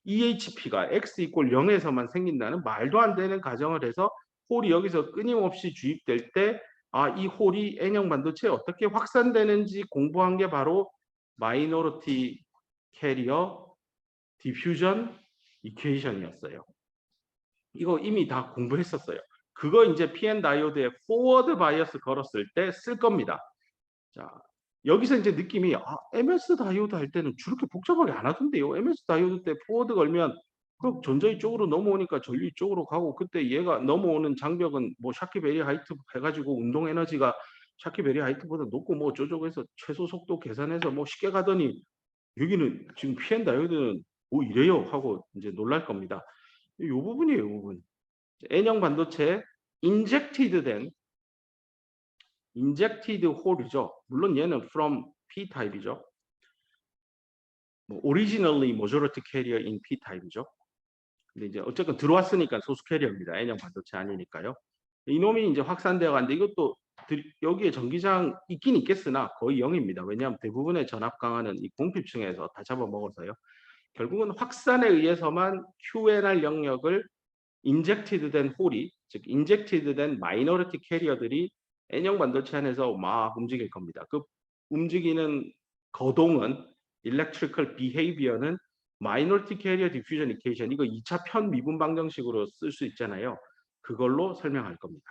EHP가 X 이꼴 0에서만 생긴다는 말도 안 되는 가정을 해서 홀이 여기서 끊임없이 주입될 때 아, 이 홀이 N형 반도체에 어떻게 확산되는지 공부한 게 바로 마이너리티 캐리어 디퓨전 이퀘이션이었어요. 이거 이미 다 공부했었어요. 그거 이제 PN 다이오드에 포워드 바이어스 걸었을 때 쓸 겁니다. 자, 여기서 이제 느낌이 MS 다이오드 할 때는 저렇게 복잡하게 안 하던데요. MS 다이오드 때 포워드 걸면 그 전자 이쪽으로 넘어오니까 전류 이쪽으로 가고 그때 얘가 넘어오는 장벽은 뭐 샤키 베리 하이트 해가지고 운동 에너지가 샤키 베리 하이트보다 높고 뭐 저쪽에서 최소 속도 계산해서 뭐 쉽게 가더니 여기는 지금 PN 다이오드는 뭐 이래요 하고 이제 놀랄 겁니다. 이 부분이에요, 이 부분. N형 반도체에 인젝티드 홀이죠. 물론 얘는 from P 타입이죠. 뭐 originally majority carrier in P 타입이죠. 근데 이제 어쨌든 들어왔으니까 소수 캐리어입니다. N형 반도체 아니니까요. 이놈이 이제 확산되어 가는데 이것도 여기에 전기장 있긴 있겠으나 거의 0입니다. 왜냐하면 대부분의 전압 강화는 이 공핍층에서 다 잡아먹어서요. 결국은 확산에 의해서만 QNR 영역을 인젝티드 된 홀이 즉 인젝티드 된 마이너리티 캐리어들이 N형 반도체 안에서 막 움직일 겁니다. 그 움직이는 거동은 electrical behavior는 마이너리티 캐리어 디퓨전 이퀘이션 이거 2차 편 미분 방정식으로 쓸 수 있잖아요. 그걸로 설명할 겁니다.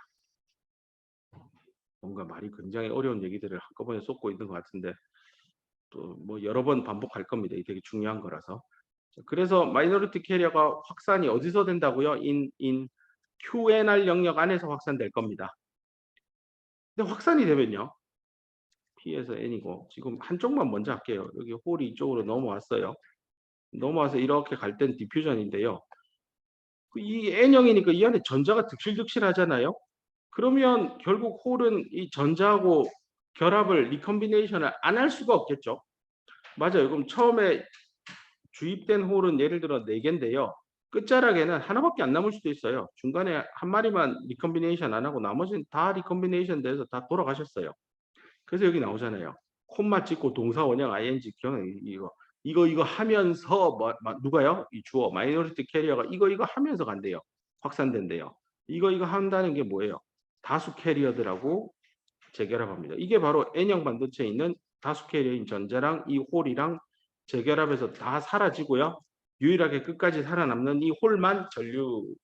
뭔가 말이 굉장히 어려운 얘기들을 한꺼번에 쏟고 있는 것 같은데 또 뭐 여러 번 반복할 겁니다. 이게 되게 중요한 거라서. 그래서 마이너리티 캐리어가 확산이 어디서 된다고요? in QNR 영역 안에서 확산될 겁니다. 근데 확산이 되면요. P에서 N이고 지금 한쪽만 먼저 할게요. 여기 홀이 이쪽으로 넘어왔어요. 넘어와서 이렇게 갈 땐 디퓨전인데요. 이 N형이니까 이 안에 전자가 득실득실하잖아요. 그러면 결국 홀은 이 전자하고 결합을 리컴비네이션을 안 할 수가 없겠죠. 맞아요. 그럼 처음에 주입된 홀은 예를 들어 4개인데요. 끝자락에는 하나밖에 안 남을 수도 있어요. 중간에 한 마리만 리컴비네이션 안 하고 나머지는 다 리컴비네이션 돼서 다 돌아가셨어요. 그래서 여기 나오잖아요. 콤마 찍고 동사 원형 ing 기억 이거 하면서 누가요? 이 주어 마이너리티 캐리어가 이거 하면서 간대요. 확산된대요. 이거 한다는 게 뭐예요? 다수 캐리어들하고 재결합합니다. 이게 바로 N형 반도체에 있는 다수 캐리어인 전자랑 이 홀이랑 재결합해서 다 사라지고요. 유일하게 끝까지 살아남는 이 홀만 전류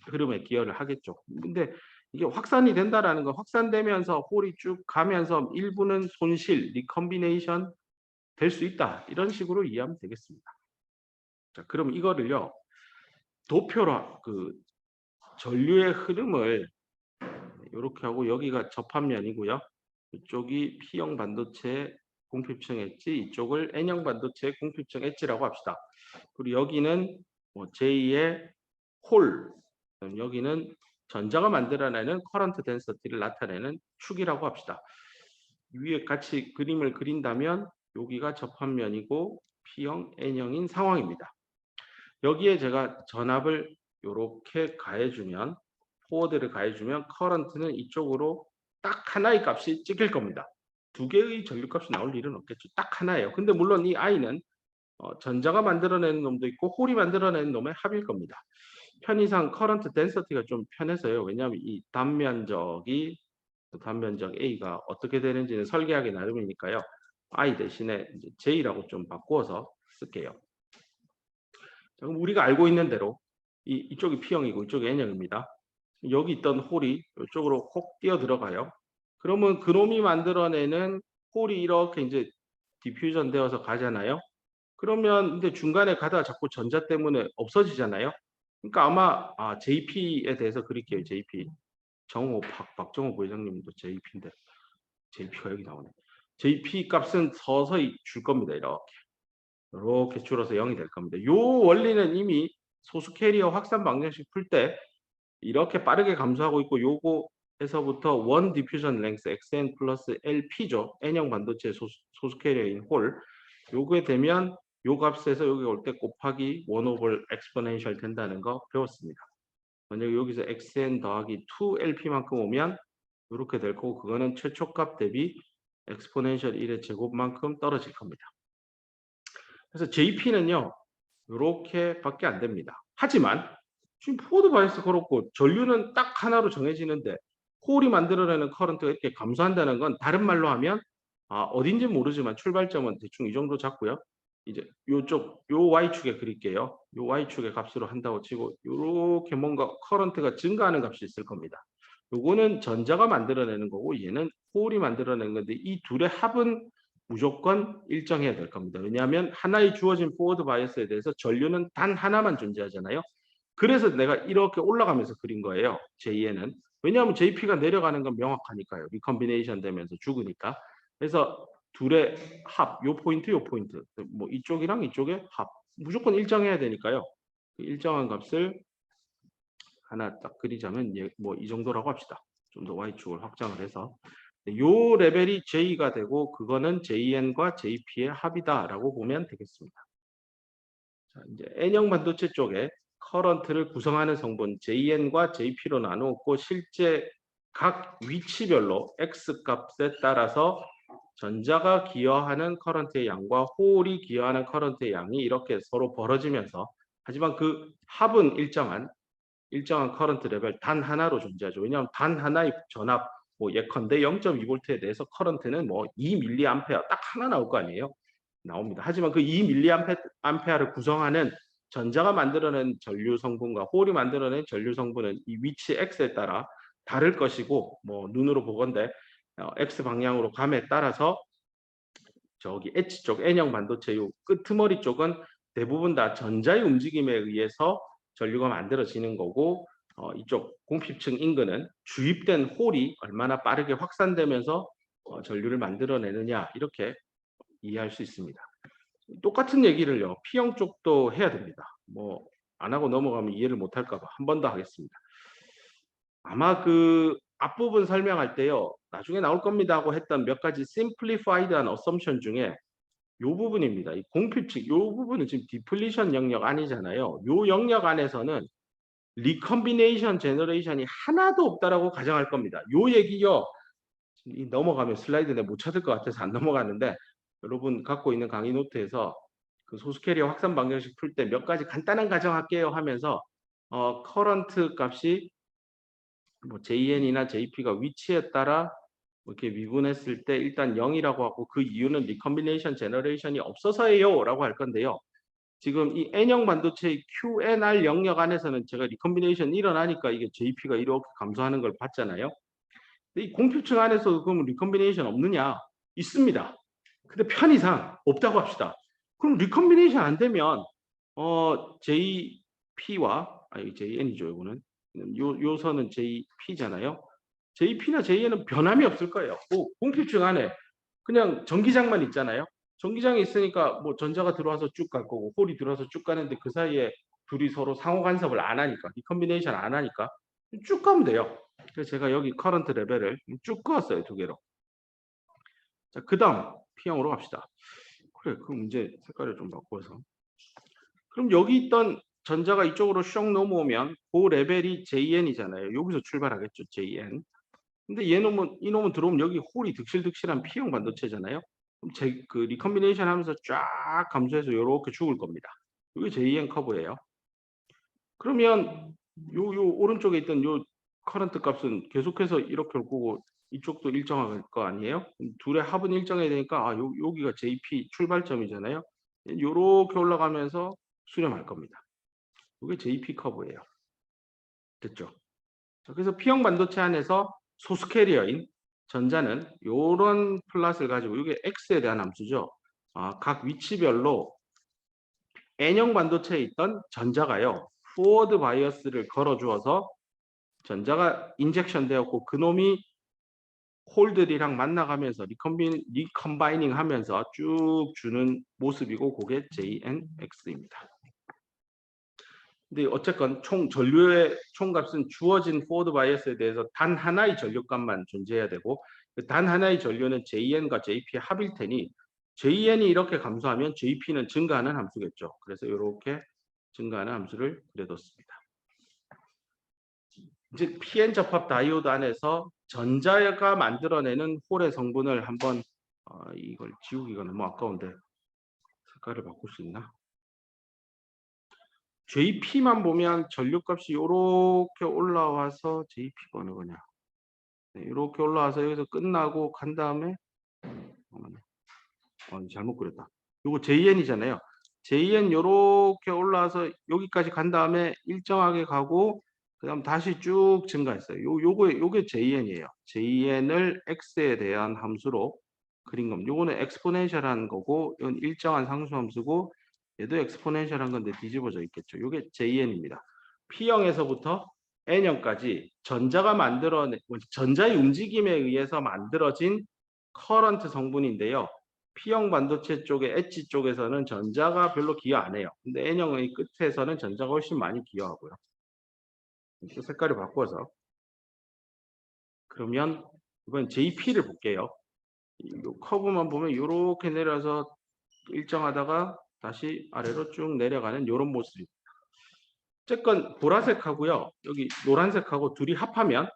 흐름에 기여를 하겠죠. 근데 이게 확산이 된다라는 건 확산되면서 홀이 쭉 가면서 일부는 손실, 리컴비네이션 될 수 있다. 이런 식으로 이해하면 되겠습니다. 자, 그럼 이거를요. 도표로 그 전류의 흐름을 이렇게 하고 여기가 접합면이고요. 이쪽이 P형 반도체 공핍층 엣지, 이쪽을 N형 반도체 공핍층 엣지라고 합시다. 그리고 여기는 뭐 제2의 홀, 여기는 전자가 만들어내는 커런트 덴서티를 나타내는 축이라고 합시다. 위에 같이 그림을 그린다면 여기가 접합면이고 P형, N형인 상황입니다. 여기에 제가 전압을 이렇게 가해주면 포워드를 가해주면 커런트는 이쪽으로 딱 하나의 값이 찍힐 겁니다. 두 개의 전류값이 나올 일은 없겠죠. 딱 하나예요. 근데 물론 이 I는 전자가 만들어내는 놈도 있고 홀이 만들어내는 놈의 합일 겁니다. 편의상 current density가 좀 편해서요. 왜냐하면 이 단면적이 단면적 A가 어떻게 되는지는 설계하기 나름이니까요. I 대신에 이제 J라고 좀 바꾸어서 쓸게요. 자, 그럼 우리가 알고 있는 대로 이쪽이 P형이고 이쪽이 N형입니다. 여기 있던 홀이 이쪽으로 혹 뛰어 들어가요. 그러면 그놈이 만들어내는 홀이 이렇게 이제 디퓨전 되어서 가잖아요. 그러면 근데 중간에 가다가 자꾸 전자 때문에 없어지잖아요. 그러니까 아마 JP에 대해서 그릴게요. JP. 박정호 부회장님도 JP인데 JP가 여기 나오네. JP 값은 서서히 줄 겁니다. 이렇게 줄어서 0이 될 겁니다. 이 원리는 이미 소수 캐리어 확산 방정식 풀 때 이렇게 빠르게 감소하고 있고 요거에서부터 원 디퓨전 랭스 xn 플러스 lp죠. n형 반도체 소수 캐리어인 홀. 요거에 되면 요 값에서 여기 올 때 곱하기 1 오버 엑스포넨셜 된다는 거 배웠습니다. 만약에 여기서 xn 더하기 2lp만큼 오면 이렇게 될 거고 그거는 최초값 대비 엑스포넨셜 1의 제곱만큼 떨어질 겁니다. 그래서 JP는요. 이렇게밖에 안 됩니다. 하지만 지금 포워드 바이스 그렇고 전류는 딱 하나로 정해지는데 홀이 만들어내는 커런트가 이렇게 감소한다는 건 다른 말로 하면 어딘지 모르지만 출발점은 대충 이 정도 잡고요. 이제 요쪽 요 y축에 그릴게요. 요 y축의 값으로 한다고 치고 요렇게 뭔가 커런트가 증가하는 값이 있을 겁니다. 요거는 전자가 만들어내는 거고 얘는 홀이 만들어내는 건데 이 둘의 합은 무조건 일정해야 될 겁니다. 왜냐하면 하나의 주어진 포워드 바이어스에 대해서 전류는 단 하나만 존재하잖아요. 그래서 내가 이렇게 올라가면서 그린 거예요. JN은. 왜냐하면 JP가 내려가는 건 명확하니까요. 리컨비네이션 되면서 죽으니까. 그래서 둘의 합, 요 포인트, 요 포인트. 뭐 이쪽이랑 이쪽의 합. 무조건 일정해야 되니까요. 일정한 값을 하나 딱 그리자면 뭐 이 정도라고 합시다. 좀 더 Y축을 확장을 해서. 요 레벨이 J가 되고 그거는 JN과 JP의 합이다라고 보면 되겠습니다. 자, 이제 N형 반도체 쪽에 커런트를 구성하는 성분 JN과 JP로 나누었고 실제 각 위치별로 X 값에 따라서 전자가 기여하는 커런트의 양과 홀이 기여하는 커런트의 양이 이렇게 서로 벌어지면서 하지만 그 합은 일정한 커런트 레벨 단 하나로 존재하죠. 왜냐하면 단 하나의 전압 뭐 예컨대 0.2V에 대해서 커런트는 뭐 2mA 딱 하나 나올 거 아니에요. 나옵니다. 하지만 그 2mA를 구성하는 전자가 만들어낸 전류 성분과 홀이 만들어낸 전류 성분은 이 위치 x에 따라 다를 것이고 뭐 눈으로 보건대 x 방향으로 감에 따라서 저기 H 쪽 N형 반도체 요 끄트머리 쪽은 대부분 다 전자의 움직임에 의해서 전류가 만들어지는 거고 이쪽 공핍층 인근은 주입된 홀이 얼마나 빠르게 확산되면서 전류를 만들어내느냐 이렇게 이해할 수 있습니다. 똑같은 얘기를요. P형 쪽도 해야 됩니다. 뭐 안 하고 넘어가면 이해를 못할까 봐 한 번 더 하겠습니다. 아마 그 앞부분 설명할 때요. 나중에 나올 겁니다 하고 했던 몇 가지 simplified한 assumption 중에 요 부분입니다. 이 공핍층 요 부분은 지금 디플리션 영역 아니잖아요. 요 영역 안에서는 리컨비네이션 제너레이션이 하나도 없다라고 가정할 겁니다. 요 얘기요. 넘어가면 슬라이드 내가 못 찾을 것 같아서 안 넘어가는데 여러분 갖고 있는 강의 노트에서 그 소수 캐리어 확산 방정식 풀 때 몇 가지 간단한 가정할게요 하면서 커런트 값이 뭐 JN이나 JP가 위치에 따라 이렇게 미분했을 때 일단 0이라고 하고 그 이유는 리컨비네이션 제너레이션이 없어서예요 라고 할 건데요. 지금 이 N형 반도체의 QNR 영역 안에서는 제가 리컨비네이션 일어나니까 이게 JP가 이렇게 감소하는 걸 봤잖아요. 근데 이 공핍층 안에서 그럼 리컨비네이션 없느냐? 있습니다. 근데 편의상 없다고 합시다. 그럼 리컨비네이션 안 되면 JP와 JN이죠, 이거는. 요 선은 JP잖아요. JP나 JN은 변함이 없을 거예요. 공핍층 안에 그냥 전기장만 있잖아요. 전기장이 있으니까 뭐 전자가 들어와서 쭉 갈 거고 홀이 들어와서 쭉 가는데 그 사이에 둘이 서로 상호 간섭을 안 하니까 리컨비네이션 안 하니까 쭉 가면 돼요. 그래서 제가 여기 커런트 레벨을 쭉 그었어요. 두 개로. 자, 그다음 P형으로 갑시다. 그래, 그럼 이제 색깔을 좀 바꿔서. 그럼 여기 있던 전자가 이쪽으로 슉 넘어오면 그 레벨이 JN이잖아요. 여기서 출발하겠죠, JN. 근데 이놈은 들어오면 여기 홀이 득실득실한 P형 반도체잖아요. 그럼 그 리컨비네이션 하면서 쫙 감소해서 이렇게 죽을 겁니다. 이게 JN 커브예요. 그러면 요 오른쪽에 있던 요 커런트 값은 계속해서 이렇게 올 거고 이쪽도 일정할 거 아니에요? 둘의 합은 일정해야 되니까 여기가 JP 출발점이잖아요. 요렇게 올라가면서 수렴할 겁니다. 이게 JP 커브예요. 됐죠? 자, 그래서 P형 반도체 안에서 소수 캐리어인 전자는 요런 플랫을 가지고 이게 X에 대한 함수죠. 각 위치별로 N형 반도체에 있던 전자가요. 포워드 바이어스를 걸어 주어서 전자가 인젝션 되었고 그놈이 홀들이랑 만나가면서 리컴바이닝 하면서 쭉 주는 모습이고 그게 JNX입니다. 근데 어쨌건 총 전류의 총값은 주어진 포워드 바이어스에 대해서 단 하나의 전류값만 존재해야 되고 그 단 하나의 전류는 JN과 JP의 합일 테니 JN이 이렇게 감소하면 JP는 증가하는 함수겠죠. 그래서 이렇게 증가하는 함수를 그려뒀습니다. 이제 PN 접합 다이오드 안에서 전자가 만들어내는 홀의 성분을 한번 이걸 지우기가 너무 아까운데 색깔을 바꿀 수 있나? JP만 보면 전류값이 이렇게 올라와서 JP가 어느 거냐? 네, 이렇게 올라와서 여기서 끝나고 간 다음에 잘못 그렸다. 이거 JN이잖아요. JN 이렇게 올라와서 여기까지 간 다음에 일정하게 가고 그다음 다시 쭉 증가했어요. 요게 JN이에요. JN을 X에 대한 함수로 그린 겁니다. 요거는 엑스포넨셜한 거고 이건 일정한 상수 함수고 얘도 엑스포넨셜한 건데 뒤집어져 있겠죠. 요게 JN입니다. P형에서부터 N형까지 전자의 움직임에 의해서 만들어진 커런트 성분인데요. P형 반도체 쪽의 엣지 쪽에서는 전자가 별로 기여 안 해요. 근데 N형의 끝에서는 전자가 훨씬 많이 기여하고요. 또 색깔을 바꿔서 그러면 이번 JP를 볼게요. 이 커브만 보면 이렇게 내려서 일정하다가 다시 아래로 쭉 내려가는 이런 모습입니다. 어쨌건 보라색하고요. 여기 노란색하고 둘이 합하면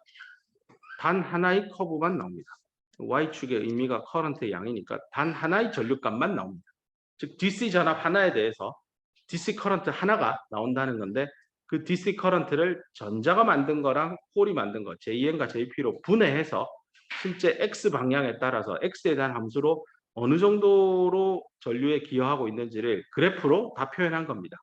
단 하나의 커브만 나옵니다. Y축의 의미가 커런트의 양이니까 단 하나의 전류값만 나옵니다. 즉 DC 전압 하나에 대해서 DC 커런트 하나가 나온다는 건데 그 DC 커런트를 전자가 만든 거랑 홀이 만든 거 JN과 JP로 분해해서 실제 X 방향에 따라서 X에 대한 함수로 어느 정도로 전류에 기여하고 있는지를 그래프로 다 표현한 겁니다.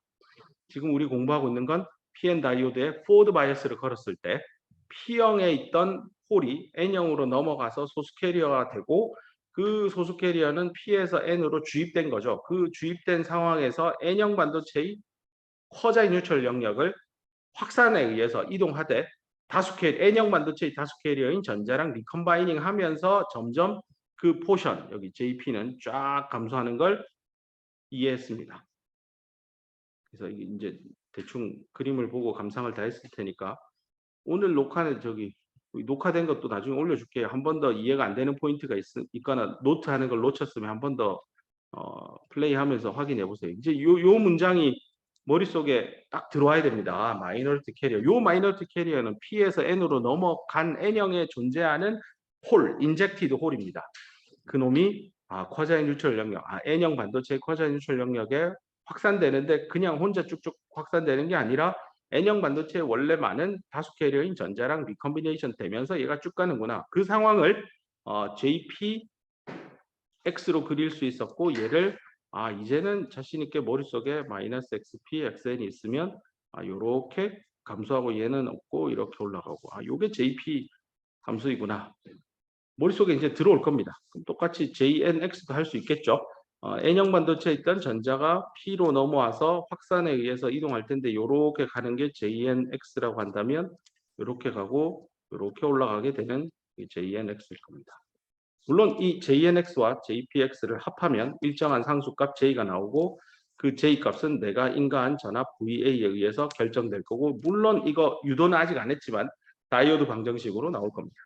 지금 우리 공부하고 있는 건 PN 다이오드에 포워드 바이어스를 걸었을 때 P형에 있던 홀이 N형으로 넘어가서 소수 캐리어가 되고 그 소수 캐리어는 P에서 N으로 주입된 거죠. 그 주입된 상황에서 N형 반도체의 쿼자이 뉴트럴 영역을 확산에 의해서 이동하되 N형 반도체의 다수 캐리어인 전자랑 리컴바이닝 하면서 점점 그 포션, 여기 JP는 쫙 감소하는 걸 이해했습니다. 그래서 이제 대충 그림을 보고 감상을 다 했을 테니까 오늘 녹화는 녹화된 것도 나중에 올려줄게요. 한 번 더 이해가 안 되는 포인트가 있거나 노트하는 걸 놓쳤으면 한 번 더 플레이하면서 확인해 보세요. 이제 요 문장이 머릿속에 딱 들어와야 됩니다. 마이너리티 캐리어. 요 마이너리티 캐리어는 P에서 N으로 넘어간 N형에 존재하는 홀, 인젝티드 홀입니다. 그놈이 쿼자인 뉴트럴 영역, N형 반도체의 쿼자인 뉴트럴 영역에 확산되는데 그냥 혼자 쭉쭉 확산되는 게 아니라 N형 반도체에 원래 많은 다수 캐리어인 전자랑 리컴비네이션 되면서 얘가 쭉 가는구나. 그 상황을 JP X로 그릴 수 있었고 얘를 이제는 자신 있게 머릿속에 마이너스 XP, XN이 있으면 요렇게 감소하고 얘는 없고 이렇게 올라가고 요게 JP 함수이구나. 머릿속에 이제 들어올 겁니다. 그럼 똑같이 JNX도 할 수 있겠죠. N형 반도체에 있던 전자가 P로 넘어와서 확산에 의해서 이동할 텐데 요렇게 가는 게 JNX라고 한다면 요렇게 가고 요렇게 올라가게 되는 JNX일 겁니다. 물론 이 JNX와 JPX를 합하면 일정한 상수값 J가 나오고 그 J 값은 내가 인가한 전압 VA에 의해서 결정될 거고 물론 이거 유도는 아직 안 했지만 다이오드 방정식으로 나올 겁니다.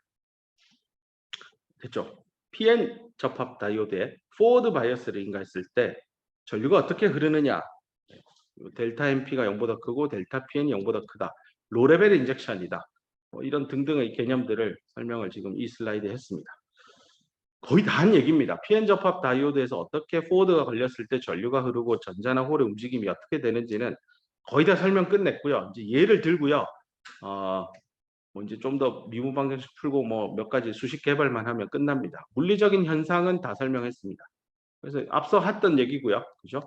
됐죠? PN 접합 다이오드에 포워드 바이어스를 인가했을 때 전류가 어떻게 흐르느냐? 델타 NP가 0보다 크고 델타 PN이 0보다 크다. 로레벨 인젝션이다. 이런 등등의 개념들을 설명을 지금 이 슬라이드에 했습니다. 거의 다 한 얘기입니다. PN 접합 다이오드에서 어떻게 포워드가 걸렸을 때 전류가 흐르고 전자나 홀의 움직임이 어떻게 되는지는 거의 다 설명 끝냈고요. 이제 예를 들고요. 뭐 이제 좀 더 미분 방정식 풀고 뭐 몇 가지 수식 개발만 하면 끝납니다. 물리적인 현상은 다 설명했습니다. 그래서 앞서 했던 얘기고요. 그죠?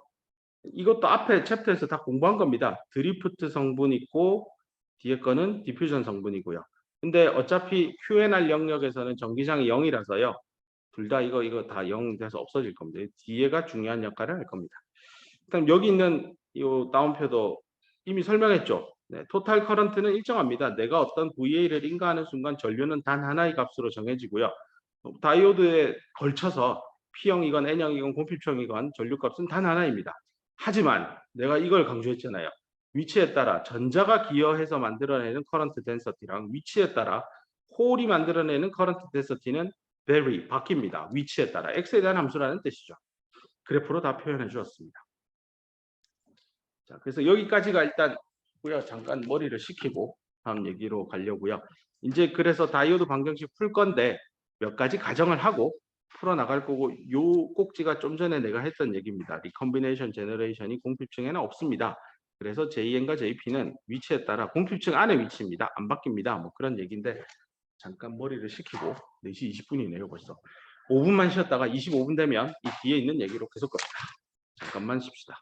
이것도 앞에 챕터에서 다 공부한 겁니다. 드리프트 성분 있고 뒤에 거는 디퓨전 성분이고요. 근데 어차피 QNR 영역에서는 전기장이 0이라서요. 둘 다 이거 다 0 돼서 없어질 겁니다. 뒤에가 중요한 역할을 할 겁니다. 그다음 여기 있는 이 다운표도 이미 설명했죠. 네, 토탈 커런트는 일정합니다. 내가 어떤 VA를 인가하는 순간 전류는 단 하나의 값으로 정해지고요. 다이오드에 걸쳐서 P형이건 N형이건 공필형이건 전류값은 단 하나입니다. 하지만 내가 이걸 강조했잖아요. 위치에 따라 전자가 기여해서 만들어내는 커런트 덴서티랑 위치에 따라 홀이 만들어내는 커런트 덴서티는 vary, 바뀝니다. 위치에 따라 X에 대한 함수라는 뜻이죠. 그래프로 다 표현해 주었습니다. 자, 그래서 여기까지가 일단 고요. 잠깐 머리를 식히고 다음 얘기로 가려고요. 이제 그래서 다이오드 방정식 풀 건데 몇 가지 가정을 하고 풀어 나갈 거고 요 꼭지가 좀 전에 내가 했던 얘기입니다. 리컴비네이션 제너레이션이 공필층에는 없습니다. 그래서 JN과 JP는 위치에 따라 공필층 안의 위치입니다. 안 바뀝니다. 뭐 그런 얘기인데 잠깐 머리를 식히고 4시 20분이네요 벌써. 5분만 쉬었다가 25분 되면 이 뒤에 있는 얘기로 계속 갑니다. 잠깐만 쉽시다.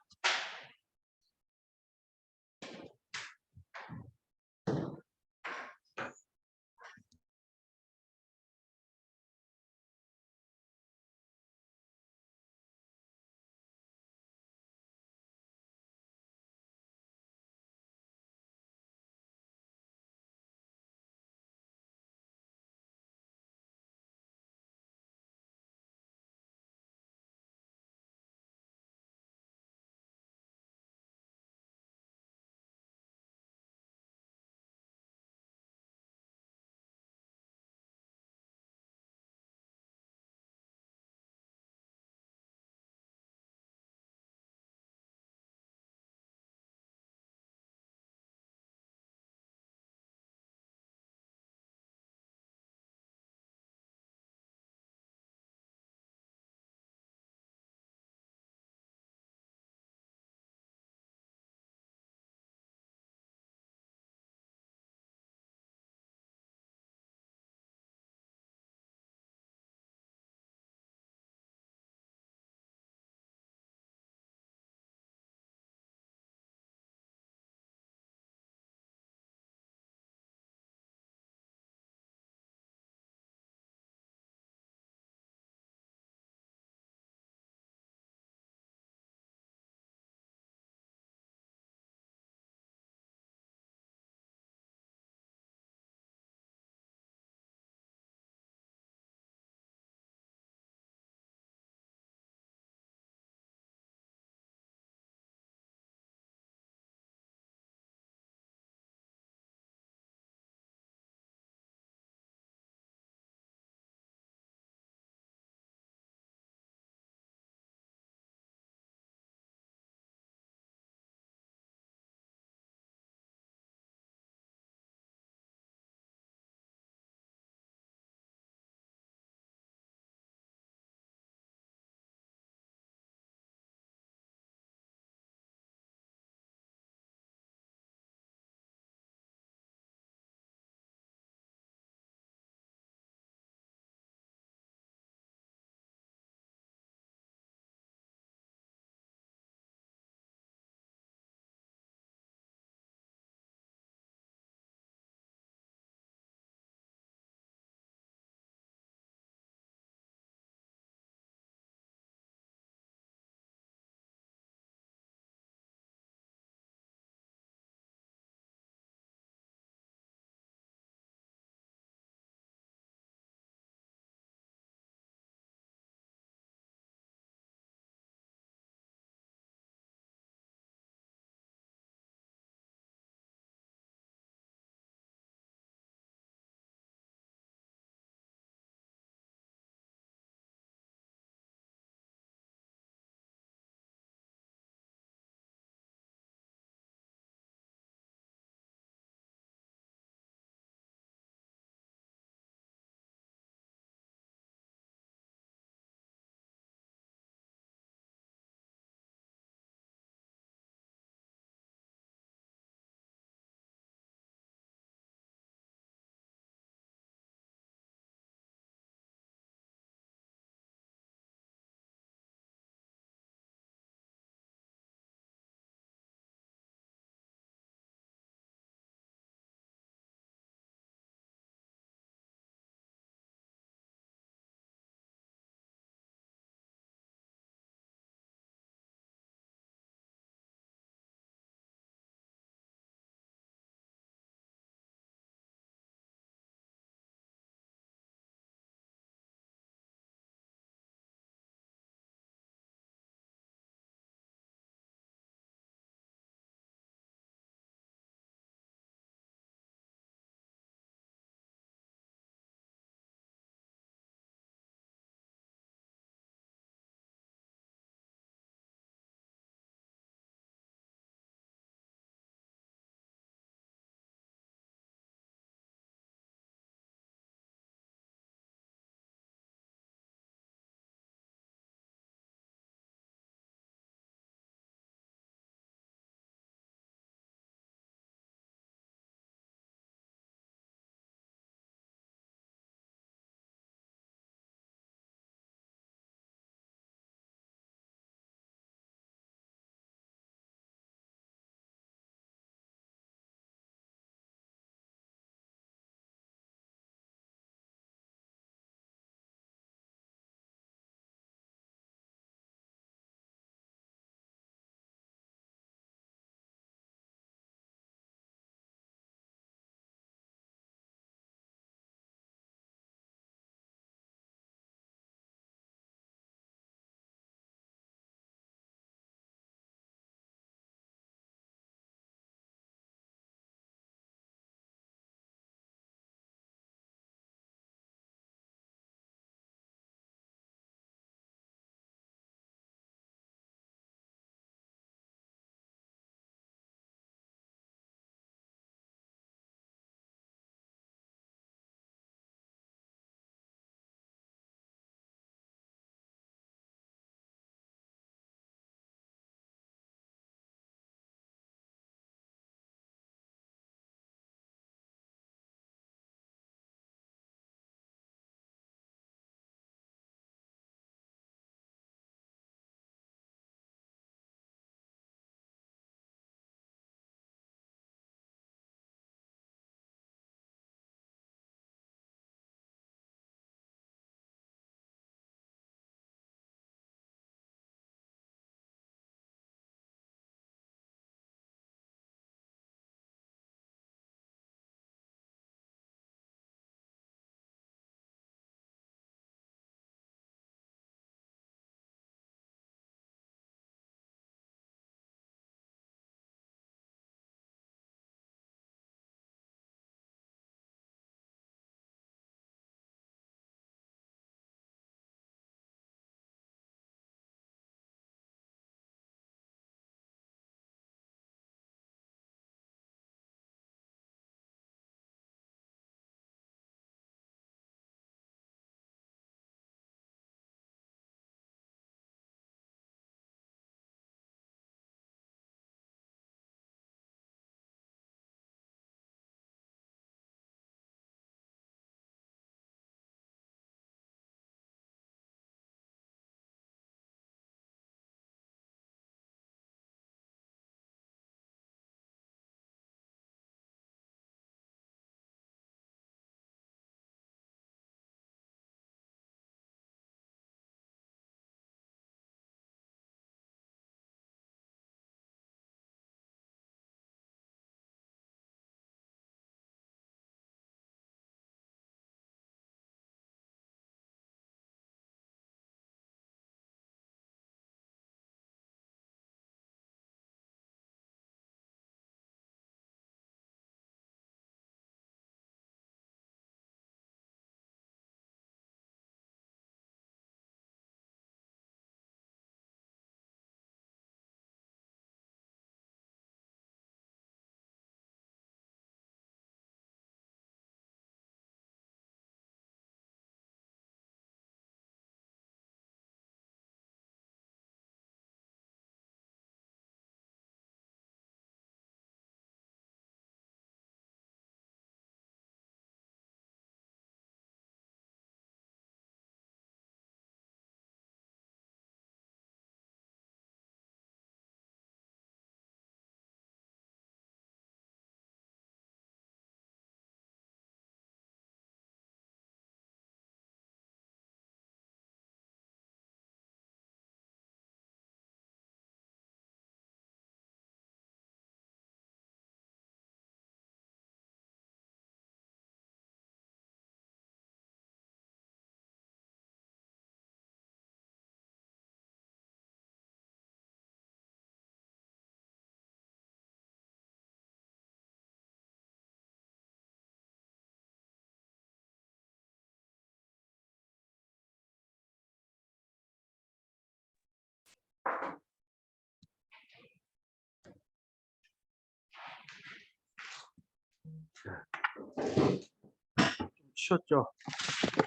쉬었죠.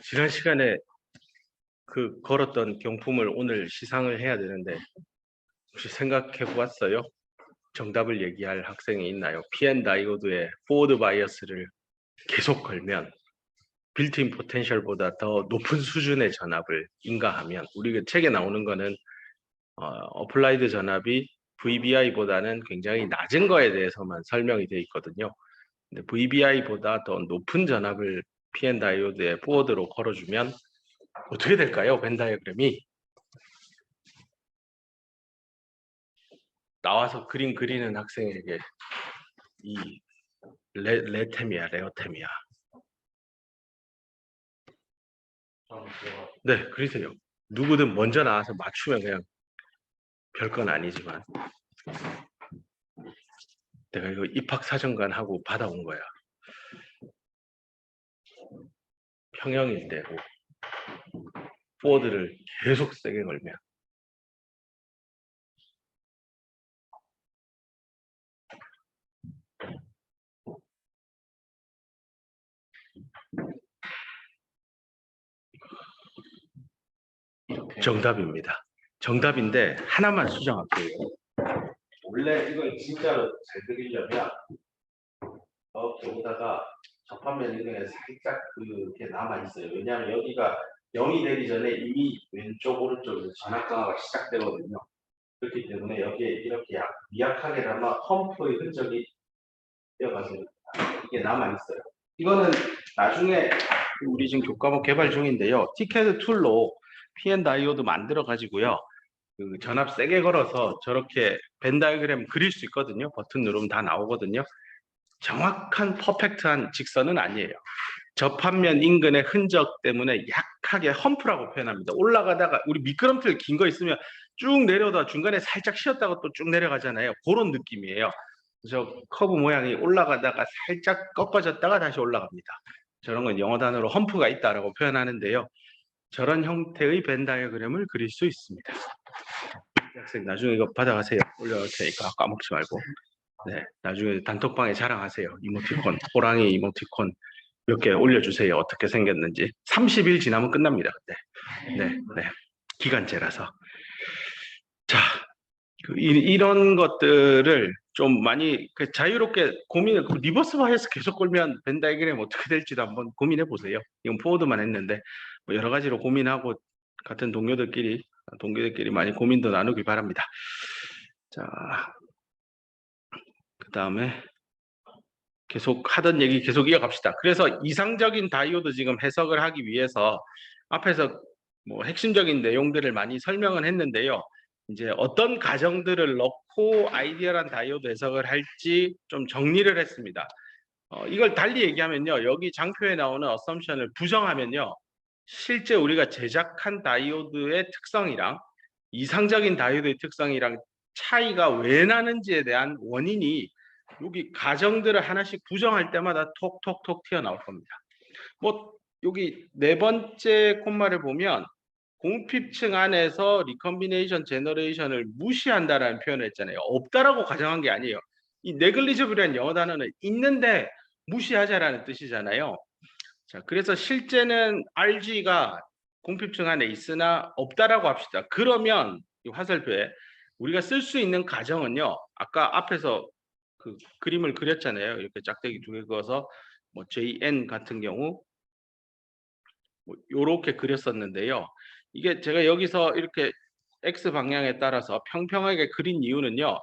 지난 시간에 걸었던 경품을 오늘 시상을 해야 되는데 혹시 생각해 보았어요? 정답을 얘기할 학생이 있나요? PN 다이오드의 포워드 바이어스를 계속 걸면 빌트인 포텐셜보다 더 높은 수준의 전압을 인가하면 우리 책에 나오는 거는 어플라이드 전압이 VBI보다는 굉장히 낮은 거에 대해서만 설명이 되어 있거든요. 근데 VBI보다 더 높은 전압을 PN 다이오드의 포워드로 걸어주면 어떻게 될까요? 벤 다이어그램이 나와서 그림 그리는 학생에게 이 레오템이야. 네, 그러세요. 누구든 먼저 나와서 맞추면 그냥 별건 아니지만 내가 이거 입학사정관 하고 받아온 거야. 평형인데 포워드를 계속 세게 걸면 정답입니다. 정답인데 하나만 수정할게요. 원래 이걸 진짜로 잘 그리려면 이렇게 오다가 접합면 인근에 살짝 그게 남아있어요. 왜냐하면 여기가 0이 되기 전에 이미 왼쪽 오른쪽에서 전압 강화가 시작되거든요. 그렇기 때문에 여기에 이렇게 미약하게나마 펌프의 흔적이 되어가서 이게 남아있어요. 이거는 나중에 우리 지금 교과목 개발 중인데요. 티켓 툴로 PN 다이오드 만들어 가지고요. 그 전압 세게 걸어서 저렇게 벤 다이어그램 그릴 수 있거든요. 버튼 누르면 다 나오거든요. 정확한 퍼펙트한 직선은 아니에요. 접합면 인근의 흔적 때문에 약하게 험프라고 표현합니다. 올라가다가 우리 미끄럼틀 긴 거 있으면 쭉 내려다 중간에 살짝 쉬었다가 또 쭉 내려가잖아요. 그런 느낌이에요. 그래서 커브 모양이 올라가다가 살짝 꺾어졌다가 다시 올라갑니다. 저런 건 영어 단어로 험프가 있다라고 표현하는데요. 저런 형태의 벤 다이어그램을 그릴 수 있습니다. 학생 나중에 이거 받아가세요. 올려놓을 테니까 까먹지 말고. 네, 나중에 단톡방에 자랑하세요. 이모티콘, 호랑이 이모티콘 몇 개 올려주세요. 어떻게 생겼는지. 30일 지나면 끝납니다. 네. 기간제라서. 자, 이런 것들을 좀 많이 자유롭게 고민을 리버스화해서 계속 걸면 벤 다이어그램 어떻게 될지도 한번 고민해 보세요. 이건 포워드만 했는데 뭐 여러 가지로 고민하고 같은 동료들끼리 많이 고민도 나누길 바랍니다. 자, 그 다음에 계속 하던 얘기 계속 이어갑시다. 그래서 이상적인 다이오드 지금 해석을 하기 위해서 앞에서 뭐 핵심적인 내용들을 많이 설명은 했는데요. 이제 어떤 가정들을 넣고 아이디얼한 다이오드 해석을 할지 좀 정리를 했습니다. 이걸 달리 얘기하면요. 여기 장표에 나오는 어썸션을 부정하면요. 실제 우리가 제작한 다이오드의 특성이랑 이상적인 다이오드의 특성이랑 차이가 왜 나는지에 대한 원인이 여기 가정들을 하나씩 부정할 때마다 톡톡톡 튀어나올 겁니다. 뭐 여기 네 번째 콤마를 보면 공핍층 안에서 리컴비네이션 제너레이션을 무시한다라는 표현을 했잖아요. 없다라고 가정한 게 아니에요. 이 negligible이라는 영어 단어는 있는데 무시하자라는 뜻이잖아요. 자, 그래서 실제는 RG가 공핍층 안에 있으나 없다라고 합시다. 그러면 이 화살표에 우리가 쓸 수 있는 가정은요. 아까 앞에서 그 그림을 그렸잖아요. 이렇게 짝대기 두 개 그어서 뭐 JN 같은 경우 뭐 요렇게 그렸었는데요. 이게 제가 여기서 이렇게 X 방향에 따라서 평평하게 그린 이유는요.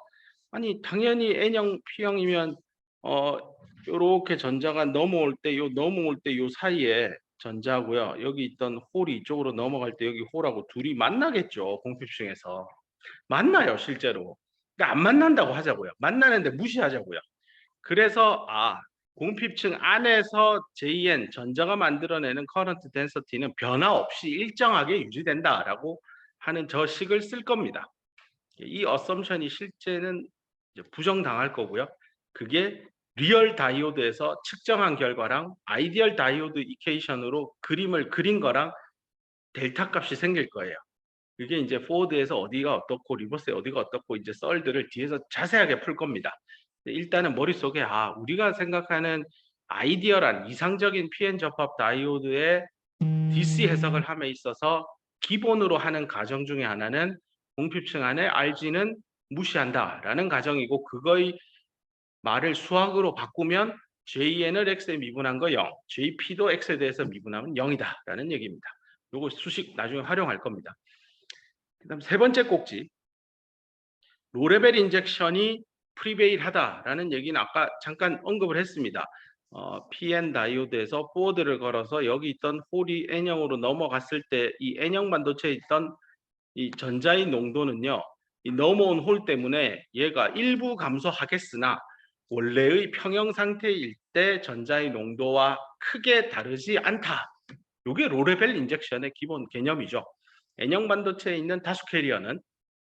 아니 당연히 N형 P형이면 요렇게 전자가 넘어올 때 요 사이에 전자고요. 여기 있던 홀이 이쪽으로 넘어갈 때 여기 홀하고 둘이 만나겠죠. 공핍층에서. 만나요, 실제로. 그러니까 안 만난다고 하자고요. 만나는데 무시하자고요. 그래서 공핍층 안에서 JN 전자가 만들어내는 커런트 덴서티는 변화 없이 일정하게 유지된다라고 하는 저 식을 쓸 겁니다. 이 어썸션이 실제는 부정당할 거고요. 그게 리얼 다이오드에서 측정한 결과랑 아이디얼 다이오드 이케이션으로 그림을 그린 거랑 델타 값이 생길 거예요. 그게 이제 포워드에서 어디가 어떻고 리버스에 어디가 어떻고 이제 썰들을 뒤에서 자세하게 풀 겁니다. 일단은 머릿속에 우리가 생각하는 아이디어란 이상적인 PN 접합 다이오드의 DC 해석을 함에 있어서 기본으로 하는 가정 중에 하나는 공핍층 안에 RG는 무시한다라는 가정이고, 그거의 말을 수학으로 바꾸면 JN을 X에 미분한 거 0, JP도 X에 대해서 미분하면 0이다라는 얘기입니다. 요거 수식 나중에 활용할 겁니다. 그다음 세 번째 꼭지, 로레벨 인젝션이 프리베일하다라는 얘기는 아까 잠깐 언급을 했습니다. PN 다이오드에서 포워드를 걸어서 여기 있던 홀이 N형으로 넘어갔을 때 이 N형 반도체에 있던 이 전자의 농도는요, 이 넘어온 홀 때문에 얘가 일부 감소하겠으나 원래의 평형 상태일 때 전자의 농도와 크게 다르지 않다. 이게 로레벨 인젝션의 기본 개념이죠. N형 반도체에 있는 다수 캐리어는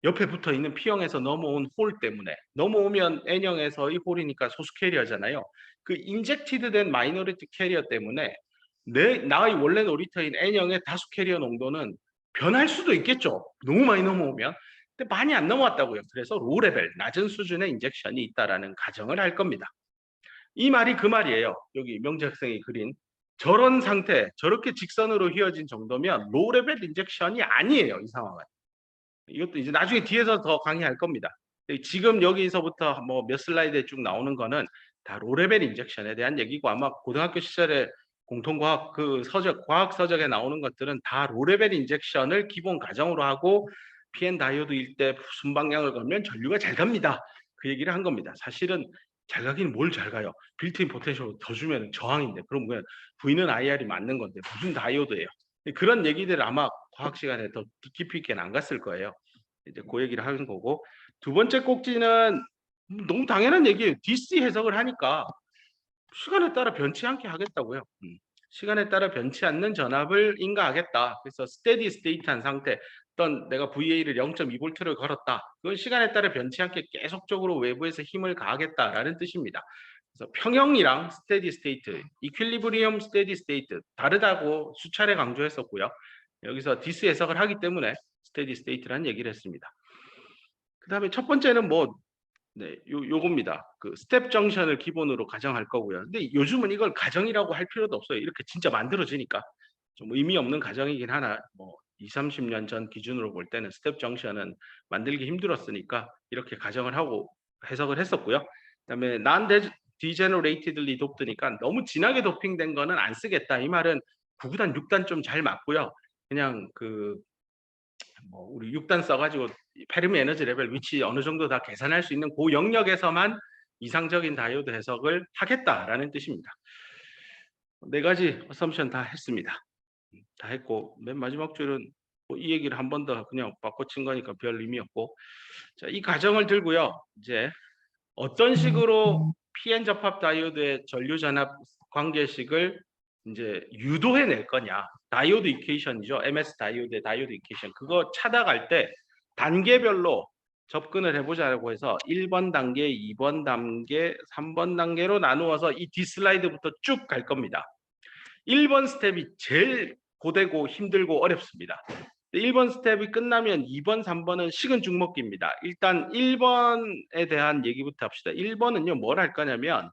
옆에 붙어 있는 P형에서 넘어온 홀 때문에, 넘어오면 N형에서의 홀이니까 소수 캐리어잖아요. 그 인젝티드된 마이너리티 캐리어 때문에 나의 원래 놀이터인 N형의 다수 캐리어 농도는 변할 수도 있겠죠. 너무 많이 넘어오면. 근데 많이 안 넘어왔다고요. 그래서 로레벨, 낮은 수준의 인젝션이 있다라는 가정을 할 겁니다. 이 말이 그 말이에요. 여기 명재 학생이 그린 저런 상태, 저렇게 직선으로 휘어진 정도면 로레벨 인젝션이 아니에요. 이 상황은. 이것도 이제 나중에 뒤에서 더 강의할 겁니다. 지금 여기서부터 뭐 몇 슬라이드에 쭉 나오는 거는 다 로레벨 인젝션에 대한 얘기고, 아마 고등학교 시절에 공통과학 그 서적, 과학 서적에 나오는 것들은 다 로레벨 인젝션을 기본 가정으로 하고 PN 다이오드일 때 순방향을 걸면 전류가 잘 갑니다. 그 얘기를 한 겁니다. 사실은 잘 가기는 뭘 잘 가요. 빌트인 포텐셜 더 주면 저항인데, 그럼 그냥 V는 IR이 맞는 건데 무슨 다이오드예요. 그런 얘기들 아마 과학 시간에 더 깊이 있게는 안 갔을 거예요. 이제 그 얘기를 하는 거고, 두 번째 꼭지는 너무 당연한 얘기예요. DC 해석을 하니까 시간에 따라 변치 않게 하겠다고요. 시간에 따라 변치 않는 전압을 인가하겠다. 그래서 스테디 스테이트한 상태, 어떤 내가 VA를 0.2V를 걸었다. 그건 시간에 따라 변치 않게 계속적으로 외부에서 힘을 가하겠다라는 뜻입니다. 그래서 평형이랑 스테디 스테이트, 이퀄리브리엄 스테디 스테이트 다르다고 수차례 강조했었고요. 여기서 디스 해석을 하기 때문에 스테디 스테이트라는 얘기를 했습니다. 그 다음에 첫 번째는 뭐 요겁니다. 그 스텝 정션을 기본으로 가정할 거고요. 근데 요즘은 이걸 가정이라고 할 필요도 없어요. 이렇게 진짜 만들어지니까 좀 의미 없는 가정이긴 하나, 뭐 20, 30년 전 기준으로 볼 때는 스텝 정션은 만들기 힘들었으니까 이렇게 가정을 하고 해석을 했었고요. 그다음에 non degeneratedly doped니까 너무 진하게 도핑된 거는 안 쓰겠다. 이 말은 9구단, 6단 좀 잘 맞고요. 그냥 뭐 우리 6단 써가지고 페르미 에너지 레벨 위치 어느 정도 다 계산할 수 있는 그 영역에서만 이상적인 다이오드 해석을 하겠다라는 뜻입니다. 네 가지 어썸션 다 했습니다. 다 했고, 맨 마지막 줄은 뭐이 얘기를 한 번 더 그냥 바꿔친 거니까 별 의미 없고, 자, 이 가정을 들고요. 이제 어떤 식으로 PN 접합 다이오드의 전류 전압 관계식을 이제 유도해 낼 거냐. 다이오드 이퀘이션이죠. MS 다이오드의 다이오드 이퀘이션. 그거 찾아갈 때 단계별로 접근을 해보자고 해서 1번 단계, 2번 단계, 3번 단계로 나누어서 이 뒷슬라이드부터 쭉 갈 겁니다. 1번 스텝이 제일 고되고 힘들고 어렵습니다. 1번 스텝이 끝나면 2번, 3번은 식은 죽 먹기입니다. 일단 1번에 대한 얘기부터 합시다. 1번은요, 뭘 할 거냐면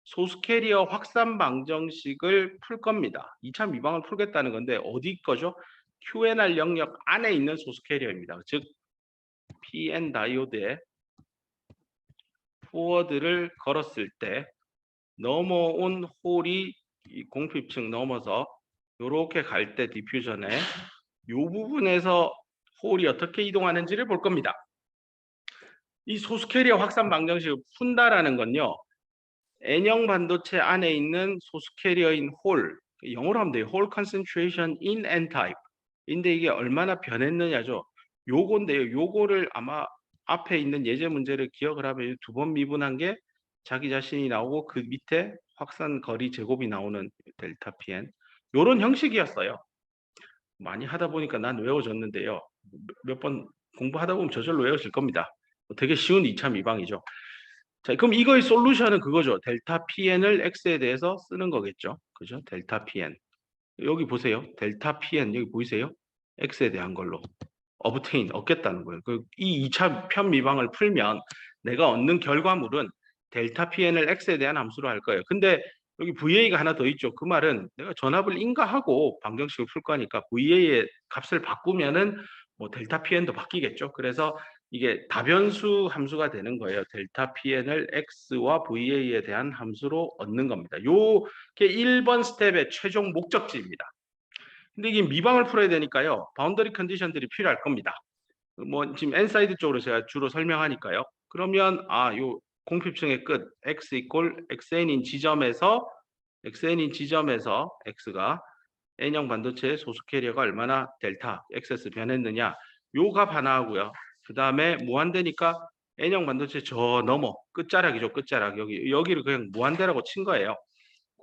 소수 캐리어 확산 방정식을 풀 겁니다. 2차 미방을 풀겠다는 건데 어디 거죠? QNR 영역 안에 있는 소수 캐리어입니다. 즉 PN 다이오드에 포워드를 걸었을 때 넘어온 홀이 이 공핍층 넘어서 이렇게 갈 때 디퓨전에 이 부분에서 홀이 어떻게 이동하는지를 볼 겁니다. 이 소수 캐리어 확산 방정식을 푼다라는 건요, N형 반도체 안에 있는 소수 캐리어인 홀, 영어로 하면 돼요. 홀 concentration in N-type. 인데 이게 얼마나 변했느냐죠. 요건데요. 요거를 아마 앞에 있는 예제 문제를 기억을 하면 2번 미분한 게 자기 자신이 나오고 그 밑에 확산 거리 제곱이 나오는 델타 PN. 요런 형식이었어요. 많이 하다 보니까 난 외워졌는데요. 몇 번 공부하다 보면 저절로 외워질 겁니다. 되게 쉬운 2차 미방이죠. 자, 그럼 이거의 솔루션은 그거죠. 델타 PN을 X에 대해서 쓰는 거겠죠. 그죠? 델타 PN. 여기 보세요. 델타 PN 여기 보이세요? X에 대한 걸로. obtain, 얻겠다는 거예요. 이 2차 편미방을 풀면 내가 얻는 결과물은 델타 PN을 X에 대한 함수로 할 거예요. 근데 여기 VA가 하나 더 있죠. 그 말은 내가 전압을 인가하고 방정식을 풀 거니까 VA의 값을 바꾸면은 뭐 델타 PN도 바뀌겠죠. 그래서 이게 다변수 함수가 되는 거예요. 델타 PN을 X와 VA에 대한 함수로 얻는 겁니다. 요게 1번 스텝의 최종 목적지입니다. 근데 이게 미방을 풀어야 되니까요. 바운더리 컨디션들이 필요할 겁니다. 뭐 지금 n사이드 쪽으로 제가 주로 설명하니까요. 그러면 요 공핍층의 끝 x 이꼴 xn인 지점에서 x가 n형 반도체의 소수 캐리어가 얼마나 델타 xs 변했느냐 요 값 하나 하고요. 그 다음에 무한대니까 n형 반도체 저 넘어 끝자락이죠. 끝자락 여기를 그냥 무한대라고 친 거예요.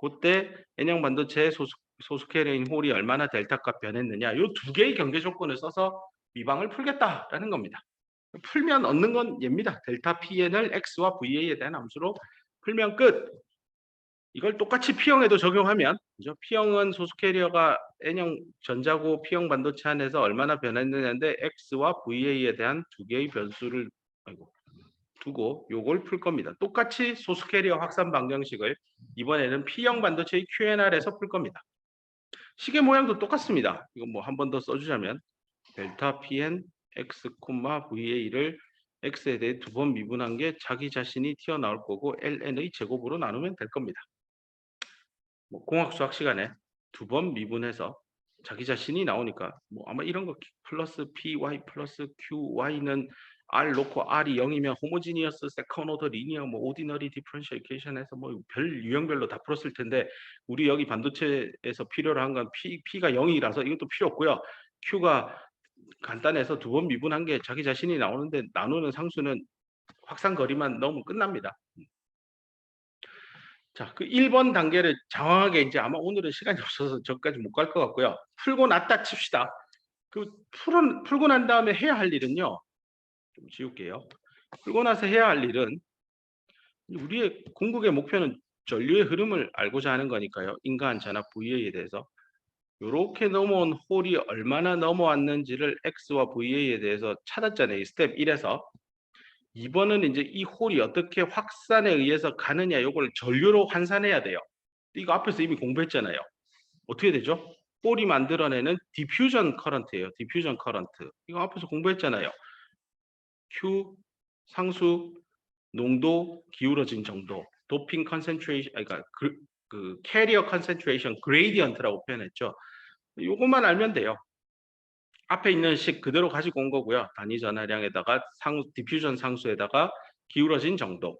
그때 n형 반도체의 소수 캐리어인 홀이 얼마나 델타 값 변했느냐 요 두 개의 경계 조건을 써서 미방을 풀겠다라는 겁니다. 풀면 얻는 건 얘입니다. 델타 PN을 X와 VA에 대한 함수로 풀면 끝. 이걸 똑같이 P형에도 적용하면 그죠? P형은 소수 캐리어가 N형 전자고 P형 반도체 안에서 얼마나 변했느냐인데 X와 VA에 대한 두 개의 변수를 두고 요걸 풀 겁니다. 똑같이 소수 캐리어 확산 방정식을 이번에는 P형 반도체의 QNR에서 풀 겁니다. 시계 모양도 똑같습니다. 이거 뭐 한 번 더 써주자면 델타 PN X, VA를 X에 대해 두 번 미분한 게 자기 자신이 튀어나올 거고 ln의 제곱으로 나누면 될 겁니다. 뭐 공학수학 시간에 두 번 미분해서 자기 자신이 나오니까 뭐 아마 이런 거 플러스 PY 플러스 QY는 R 놓고 R이 0이면 호모지니어스 세컨 오더 리니어 뭐 오디너리 디퍼런셜 이퀘이션에서 뭐 별 유형별로 다 풀었을 텐데 우리 여기 반도체에서 필요로 한 건 P가 0이라서 이것도 필요 없고요. Q가 간단해서 두 번 미분한 게 자기 자신이 나오는데 나누는 상수는 확산거리만 넣으면 끝납니다. 자, 그 1번 단계를 장황하게 이제 아마 오늘은 시간이 없어서 저까지 못 갈 것 같고요. 풀고 났다 칩시다. 풀고 난 다음에 해야 할 일은요. 좀 지울게요. 풀고 나서 해야 할 일은 우리의 궁극의 목표는 전류의 흐름을 알고자 하는 거니까요. 인간 전압 VA에 대해서 이렇게 넘어온 홀이 얼마나 넘어왔는지를 X와 VA에 대해서 찾았잖아요. 스텝 1에서. 2번은 이제 이 홀이 어떻게 확산에 의해서 가느냐 이걸 전류로 환산해야 돼요. 이거 앞에서 이미 공부했잖아요. 어떻게 되죠? 홀이 만들어내는 디퓨전 커런트예요. 디퓨전 커런트. 이거 앞에서 공부했잖아요. Q 상수 농도 기울어진 정도 도핑 컨센트레이션 그러니까 그 캐리어 컨센트레이션 그레이디언트라고 표현했죠. 요것만 알면 돼요. 앞에 있는 식 그대로 가지고 온 거고요. 단위 전하량에다가 디퓨전 상수에다가 기울어진 정도.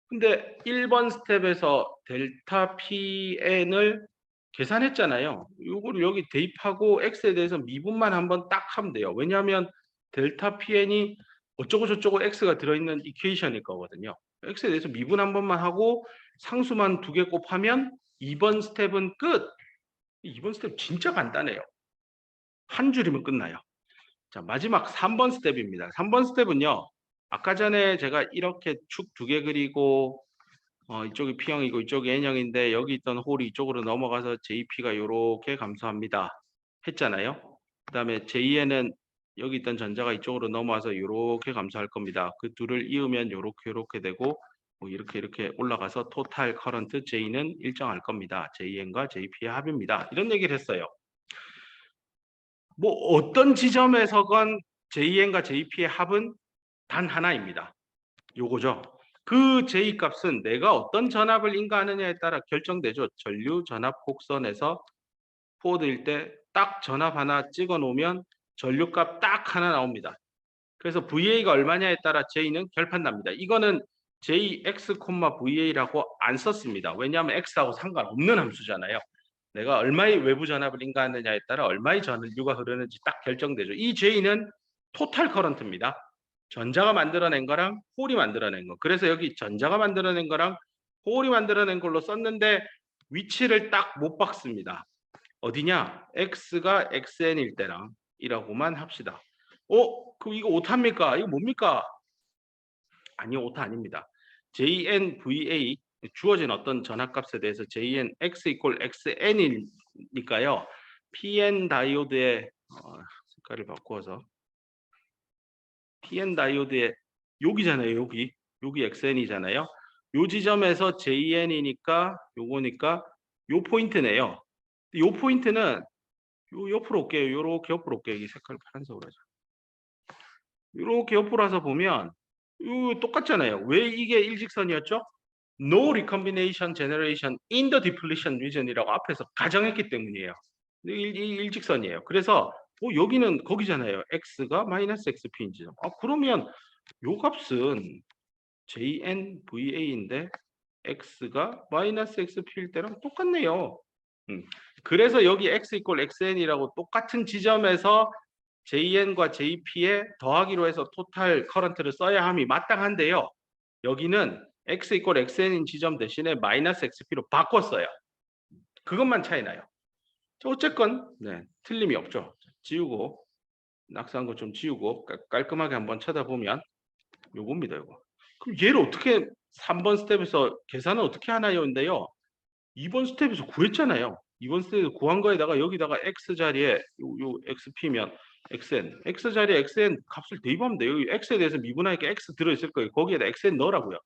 근데 1번 스텝에서 델타 PN을 계산했잖아요. 이거를 여기 대입하고 X에 대해서 미분만 한번 딱 하면 돼요. 왜냐하면 델타 PN이 어쩌고 저쩌고 X가 들어있는 이퀘이션일 거거든요. X에 대해서 미분 한 번만 하고 상수만 두 개 곱하면 2번 스텝은 끝. 2번 스텝 진짜 간단해요. 한 줄이면 끝나요. 자, 마지막 3번 스텝입니다. 3번 스텝은요. 아까 전에 제가 이렇게 축 두 개 그리고 이쪽이 P형이고 이쪽이 N형인데 여기 있던 홀이 이쪽으로 넘어가서 JP가 이렇게 감소합니다. 했잖아요. 그 다음에 JN은 여기 있던 전자가 이쪽으로 넘어와서 이렇게 감소할 겁니다. 그 둘을 이으면 이렇게 되고 뭐 이렇게 올라가서 토탈 커런트 J는 일정할 겁니다. JN과 JP의 합입니다. 이런 얘기를 했어요. 뭐 어떤 지점에서건 JN과 JP의 합은 단 하나입니다. 요거죠. 그 J 값은 내가 어떤 전압을 인가하느냐에 따라 결정되죠. 전류 전압 곡선에서 포워드일 때 딱 전압 하나 찍어 놓으면 전류값 딱 하나 나옵니다. 그래서 VA가 얼마냐에 따라 J는 결판납니다. 이거는 JX, VA라고 안 썼습니다. 왜냐하면 X하고 상관없는 함수잖아요. 내가 얼마의 외부 전압을 인가하느냐에 따라 얼마의 전류가 흐르는지 딱 결정되죠. 이 J는 토탈 커런트입니다. 전자가 만들어낸 거랑 홀이 만들어낸 거. 그래서 여기 전자가 만들어낸 거랑 홀이 만들어낸 걸로 썼는데 위치를 딱 못 박습니다. 어디냐? X가 XN일 때랑 이라고만 합시다. 그럼 이거 오타입니까? 이거 뭡니까? 아니요, 오타 아닙니다. JNVA 주어진 어떤 전압값에 대해서 JN X 이퀄 XN이니까요. PN 다이오드의 색깔을 바꾸어서 PN 다이오드의 여기잖아요. 여기 XN이잖아요. 요 지점에서 JN이니까 요거니까 요 포인트네요. 요 포인트는 요 옆으로 올게요. 요렇게 옆으로 올게요. 이 색깔 파란색으로 하죠. 요렇게 옆으로 와서 보면 요 똑같잖아요. 왜 이게 일직선이었죠? No recombination generation in the depletion region이라고 앞에서 가정했기 때문이에요. 일직선이에요. 그래서 여기는 거기잖아요. x가 마이너스 xp인지. 그러면 요 값은 JNVA인데 x가 마이너스 xp일 때랑 똑같네요. 그래서 여기 x 이퀄 xn이라고 똑같은 지점에서 JN과 JP에 더하기로 해서 토탈 커런트를 써야 함이 마땅한데요. 여기는 x 이퀄 xn인 지점 대신에 마이너스 xp로 바꿨어요. 그것만 차이 나요. 어쨌건 틀림이 없죠. 지우고 낙서한 거 좀 지우고 깔끔하게 한번 쳐다보면 요겁니다. 요거. 그럼 얘를 어떻게 3번 스텝에서 계산을 어떻게 하나요?인데요. 2번 스텝에서 구했잖아요. 2번 스텝에서 구한 거에다가 여기다가 x 자리에 요 xp면 xn, x 자리에 xn 값을 대입하면 돼요. 여기 x에 대해서 미분하니까 x 들어있을 거예요. 거기에다 xn 넣으라고요.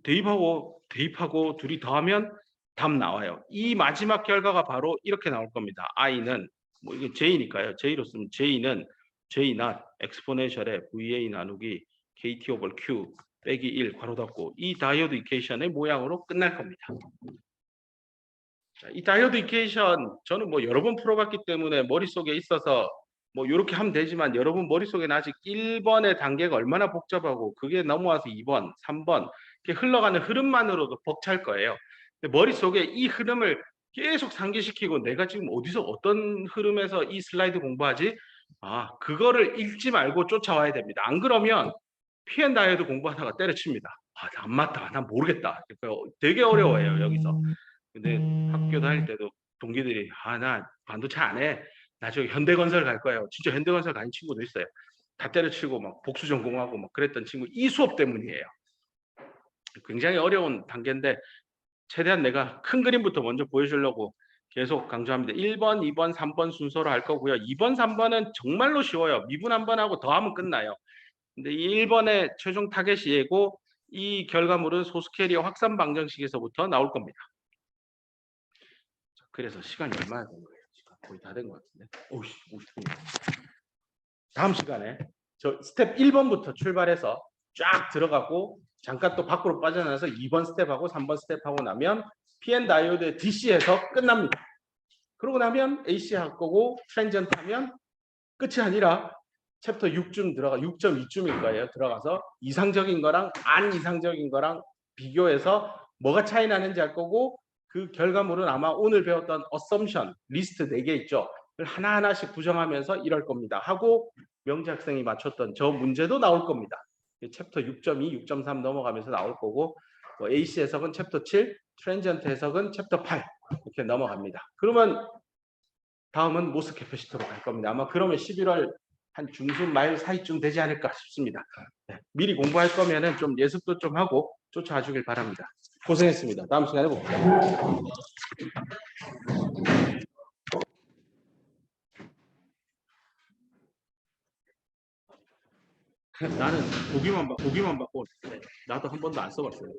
대입하고 둘이 더하면 답 나와요. 이 마지막 결과가 바로 이렇게 나올 겁니다. i는 뭐 이게 j니까요. j로 쓰면 j는 j not exponential의 va 나누기 kt over q 빼기 1 괄호 닫고 이 다이오드 이퀘이션의 모양으로 끝날 겁니다. 자, 이 다이오드 이퀘이션 저는 뭐 여러 번 풀어봤기 때문에 머릿속에 있어서 뭐 이렇게 하면 되지만 여러분 머릿속에는 아직 1번의 단계가 얼마나 복잡하고 그게 넘어와서 2번, 3번 이렇게 흘러가는 흐름만으로도 벅찰 거예요. 근데 머릿속에 이 흐름을 계속 상기시키고 내가 지금 어디서 어떤 흐름에서 이 슬라이드 공부하지? 그거를 읽지 말고 쫓아와야 됩니다. 안 그러면 P&N 다이오드 공부하다가 때려칩니다. 나 안 맞다. 난 모르겠다. 되게 어려워요, 여기서. 근데 학교 다닐 때도 동기들이 나 반도체 안 해. 나 저기 현대건설 갈 거예요. 진짜 현대건설 가는 친구도 있어요. 다 때려치고 막 복수 전공하고 막 그랬던 친구 이 수업 때문이에요. 굉장히 어려운 단계인데 최대한 내가 큰 그림부터 먼저 보여주려고 계속 강조합니다. 1번, 2번, 3번 순서로 할 거고요. 2번, 3번은 정말로 쉬워요. 미분 한 번 하고 더하면 끝나요. 근데 이 1번의 최종 타겟이 얘고 이 결과물은 소수 캐리어 확산 방정식에서부터 나올 겁니다. 그래서 시간이 얼마나 된 거예요? 시간 거의 다 된 것 같은데. 50분. 다음 시간에 저 스텝 1번부터 출발해서 쫙 들어가고 잠깐 또 밖으로 빠져나와서 2번 스텝하고 3번 스텝하고 나면 PN 다이오드의 DC에서 끝납니다. 그러고 나면 AC 할 거고 트랜지언트 하면 끝이 아니라 챕터 6쯤 들어가 6.2쯤일 거예요. 들어가서 이상적인 거랑 안 이상적인 거랑 비교해서 뭐가 차이 나는지 알 거고 그 결과물은 아마 오늘 배웠던 assumption 리스트 4개 있죠. 하나하나씩 부정하면서 이럴 겁니다. 하고 명지 학생이 맞췄던 저 문제도 나올 겁니다. 챕터 6.2, 6.3 넘어가면서 나올 거고 AC 해석은 챕터 7, 트랜지언트 해석은 챕터 8 이렇게 넘어갑니다. 그러면 다음은 모스 캐패시터로 갈 겁니다. 아마 그러면 11월 한 중순 말 사이쯤 되지 않을까 싶습니다. 미리 공부할 거면은 좀 예습도 좀 하고 쫓아와 주길 바랍니다. 고생했습니다. 다음 시간에 봅시다. 나는 보기만 받고 나도 한 번도 안 써봤어요.